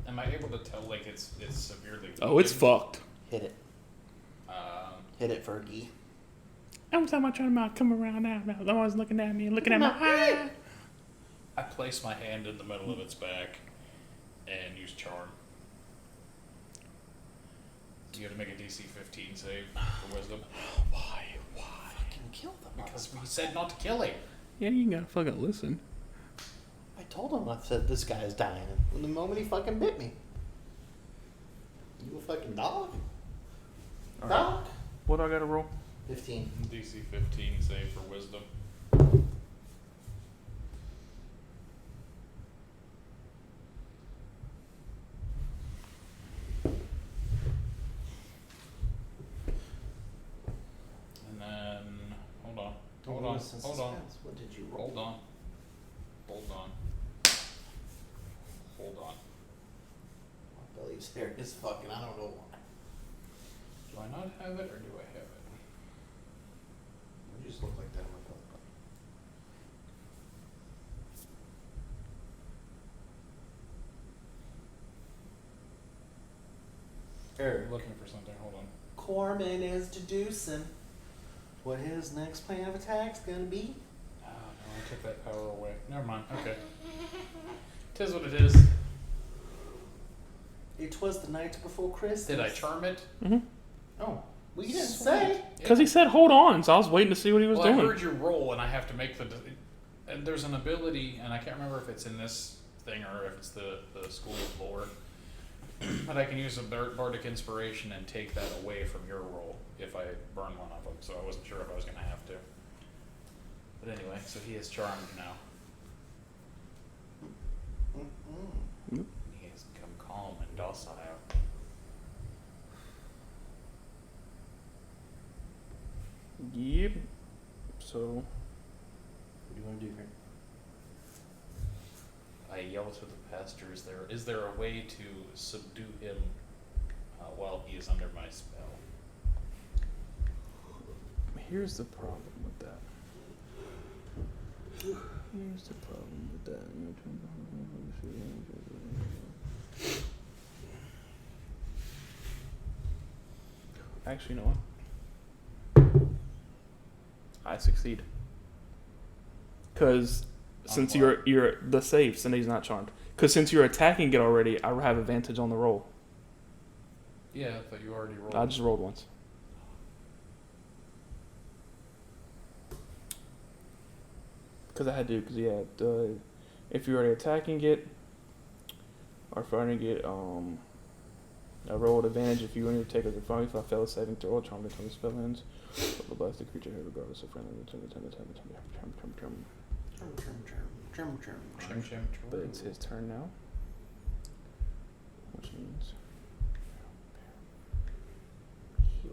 Am I able to tell like it's severely? Oh, it's wounded? fucked. Hit it. Hit it, Fergie. Every time I turn my come around now, no one's looking at me and looking at my eye. I place my hand in the middle of its back and use charm. You got to make a DC 15 save for wisdom. Why? Fucking kill them. Because we said not to kill him. Yeah, you gotta fucking listen. I told him, I said, this guy's dying. From the moment he fucking bit me. You a fucking dog? All right. Dog? What do I gotta roll? 15. DC 15 save for wisdom. And then, hold on. What did you roll? Hold on. My belly's hair is fucking, I don't know why. Do I not have it or do I have it? You just look like that on my belly. I'm looking for something. Hold on. Corman is deducing what his next plan of attack's gonna be. Oh no, I took that power away. Never mind. Okay. Tis what it is. It was the night before Christmas. Did I charm it? Mm-hmm. Oh, well, you didn't Sweet. say. Because he said hold on, so I was waiting to see what he was Well, doing. I heard your roll, and I have to make the. And there's an ability, and I can't remember if it's in this thing or if it's the School of Lore. But I can use a bardic inspiration and take that away from your roll if I burn one of them. So I wasn't sure if I was going to have to. But anyway, so he is charmed now. Mm-mm. He has become calm and docile. Yep. So What do you want to do here? I yell to the pastor, is there a way to subdue him while he is under my spell? here's the problem with that. Here's the problem with that. Actually, you know what? I succeed. Because since what? you're the safe, and he's not charmed. Because since you're attacking it already, I have advantage on the roll. Yeah, I thought you already rolled. I just rolled once. Because I had to. Because yeah, if you're already attacking it, or fighting it, I rolled advantage if you and your taker are fighting. If I fail a saving throw, charmed until the spell ends. But the blast the creature here regardless of friendly. But it's his turn now. Which means heal.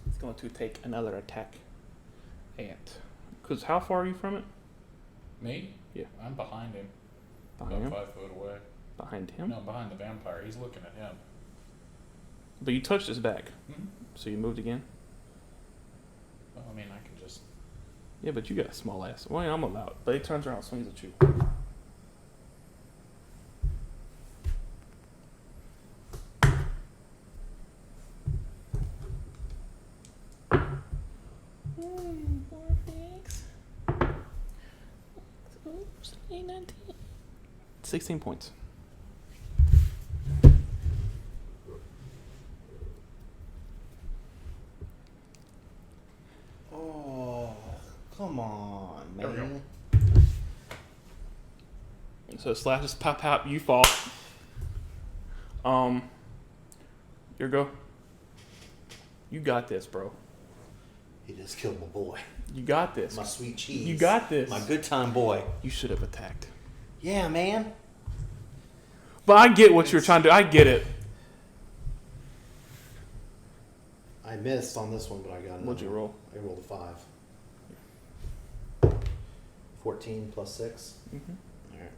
It's going to take another attack. Because how far are you from it? Me? Yeah. I'm behind him. Behind him? About 5 foot away. Behind him? No, behind the vampire. He's looking at him. But you touched his back. Mm-hmm. So you moved again? Well, I mean, I can just... Yeah, but you got a small ass. Well, yeah, I'm allowed. But he turns around and swings at you. Oops, 19. 16 points. Oh, come on, There we go. man. So slashes, pop, pop, you fall. Your go. You got this, bro. He just killed my boy. You got this. My sweet cheese. You got this. My good time boy. You should have attacked. Yeah, man. But I get what you're trying to do. I get it. I I missed on this one, but I got another. What'd you roll? I rolled a 5. 14 plus 6. Mm-hmm. Alright.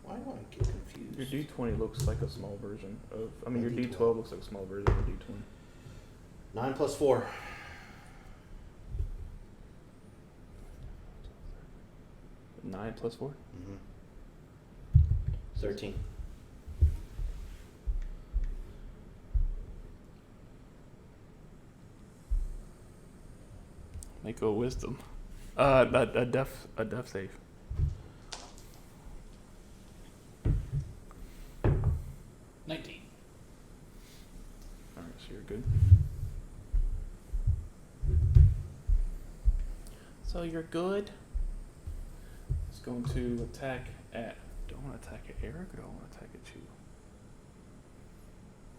Why do I get confused? Your D20 looks like a small version of. I mean, My your D12 D12 looks like a small version of a D20. 9 plus 4. 9 plus 4? Mm-hmm. 13. Make a wisdom. A death save. 19. Alright, so you're good. So you're good. It's going to attack at. Do I want to attack at Eric or do I want to attack at you?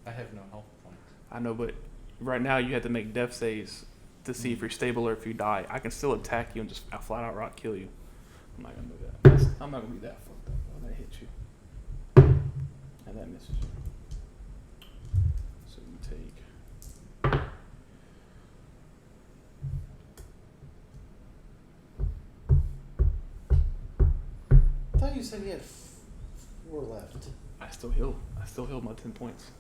I have no health points. I know, but right now you have to make death saves to see if you're stable or if you die. I can still attack you and just flat out rock kill you. I'm not gonna do that. I'm not gonna be that fucked up. Oh, that hit you. And that misses you. So you take. I thought you said you had 4 left. I still healed my 10 points.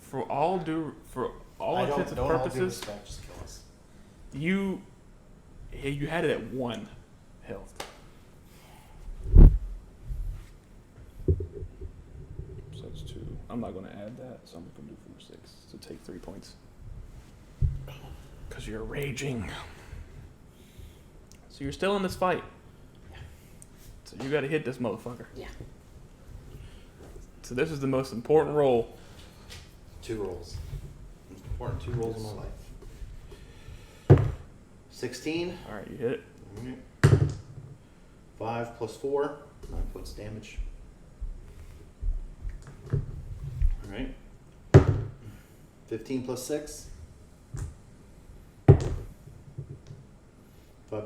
For all intents and purposes, Just kill us. you had it at 1 health. So that's 2. I'm not going to add that, so I'm going to do 4, 6. So take 3 points. Because you're raging. So you're still in this fight. So you got to hit this motherfucker. Yeah. So this is the most important roll. 2 rolls. Most important 2 rolls in my life. 16. All right, you hit it. Alright. 5 plus 4. 9 points damage. Alright. 15 plus 6. 5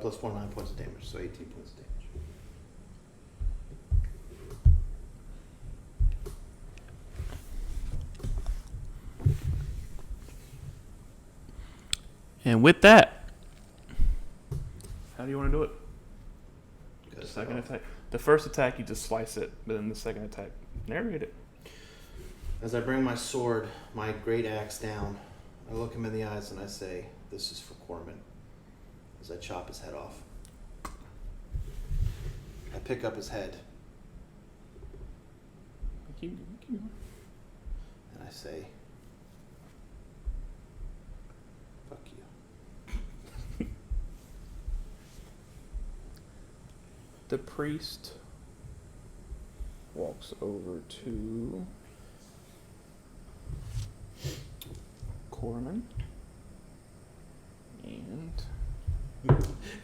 plus 4, 9 points of damage. So 18 points of damage. And with that, how do you want to do it? Gotta set Second off. attack. The first attack, you just slice it, but then the second attack, narrate it. As I bring my sword, my great axe down, I look him in the eyes and I say, "This is for Corman." As I chop his head off. I pick up his head Keep going. and I say, "Fuck you." The priest walks over to Corman and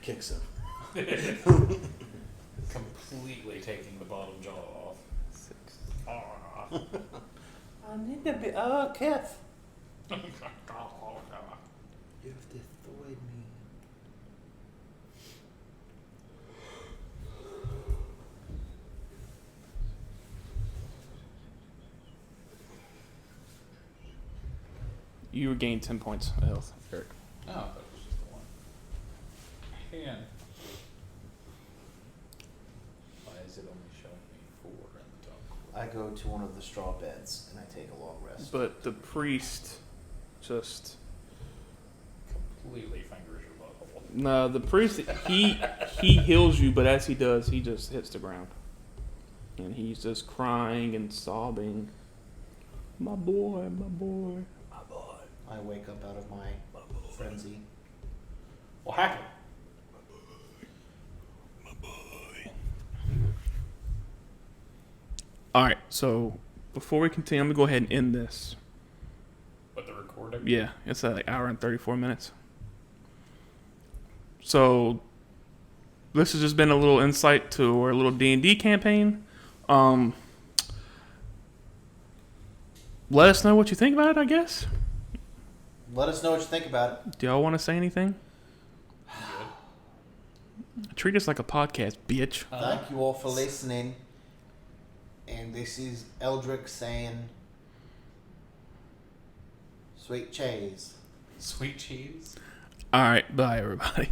Kicks him. Completely taking the bottom jaw off. 6. Ah. I need to be. Oh, Keth. You have destroyed me. You regain 10 points of health, Eric. Oh, that was just the one. Man. Why is it only showing me 4 in the top? I go to one of the straw beds and I take a long rest. But the priest just... Completely fingers your butthole. No, the priest, he heals you, but as he does, he just hits the ground. And he's just crying and sobbing. My boy, my boy. My boy. I wake up out of my frenzy. What happened? Alright, so before we continue, I'm going to go ahead and end this. What, the recording? Yeah, it's at like hour and 34 minutes. So this has just been a little insight to our little D&D campaign. Let us know what you think about it, I guess. Let us know what you think about it. Do y'all want to say anything? Treat us like a podcast, bitch. Thank you all for listening. And this is Eldrick saying, Sweet cheese. Sweet cheese. All right, bye everybody.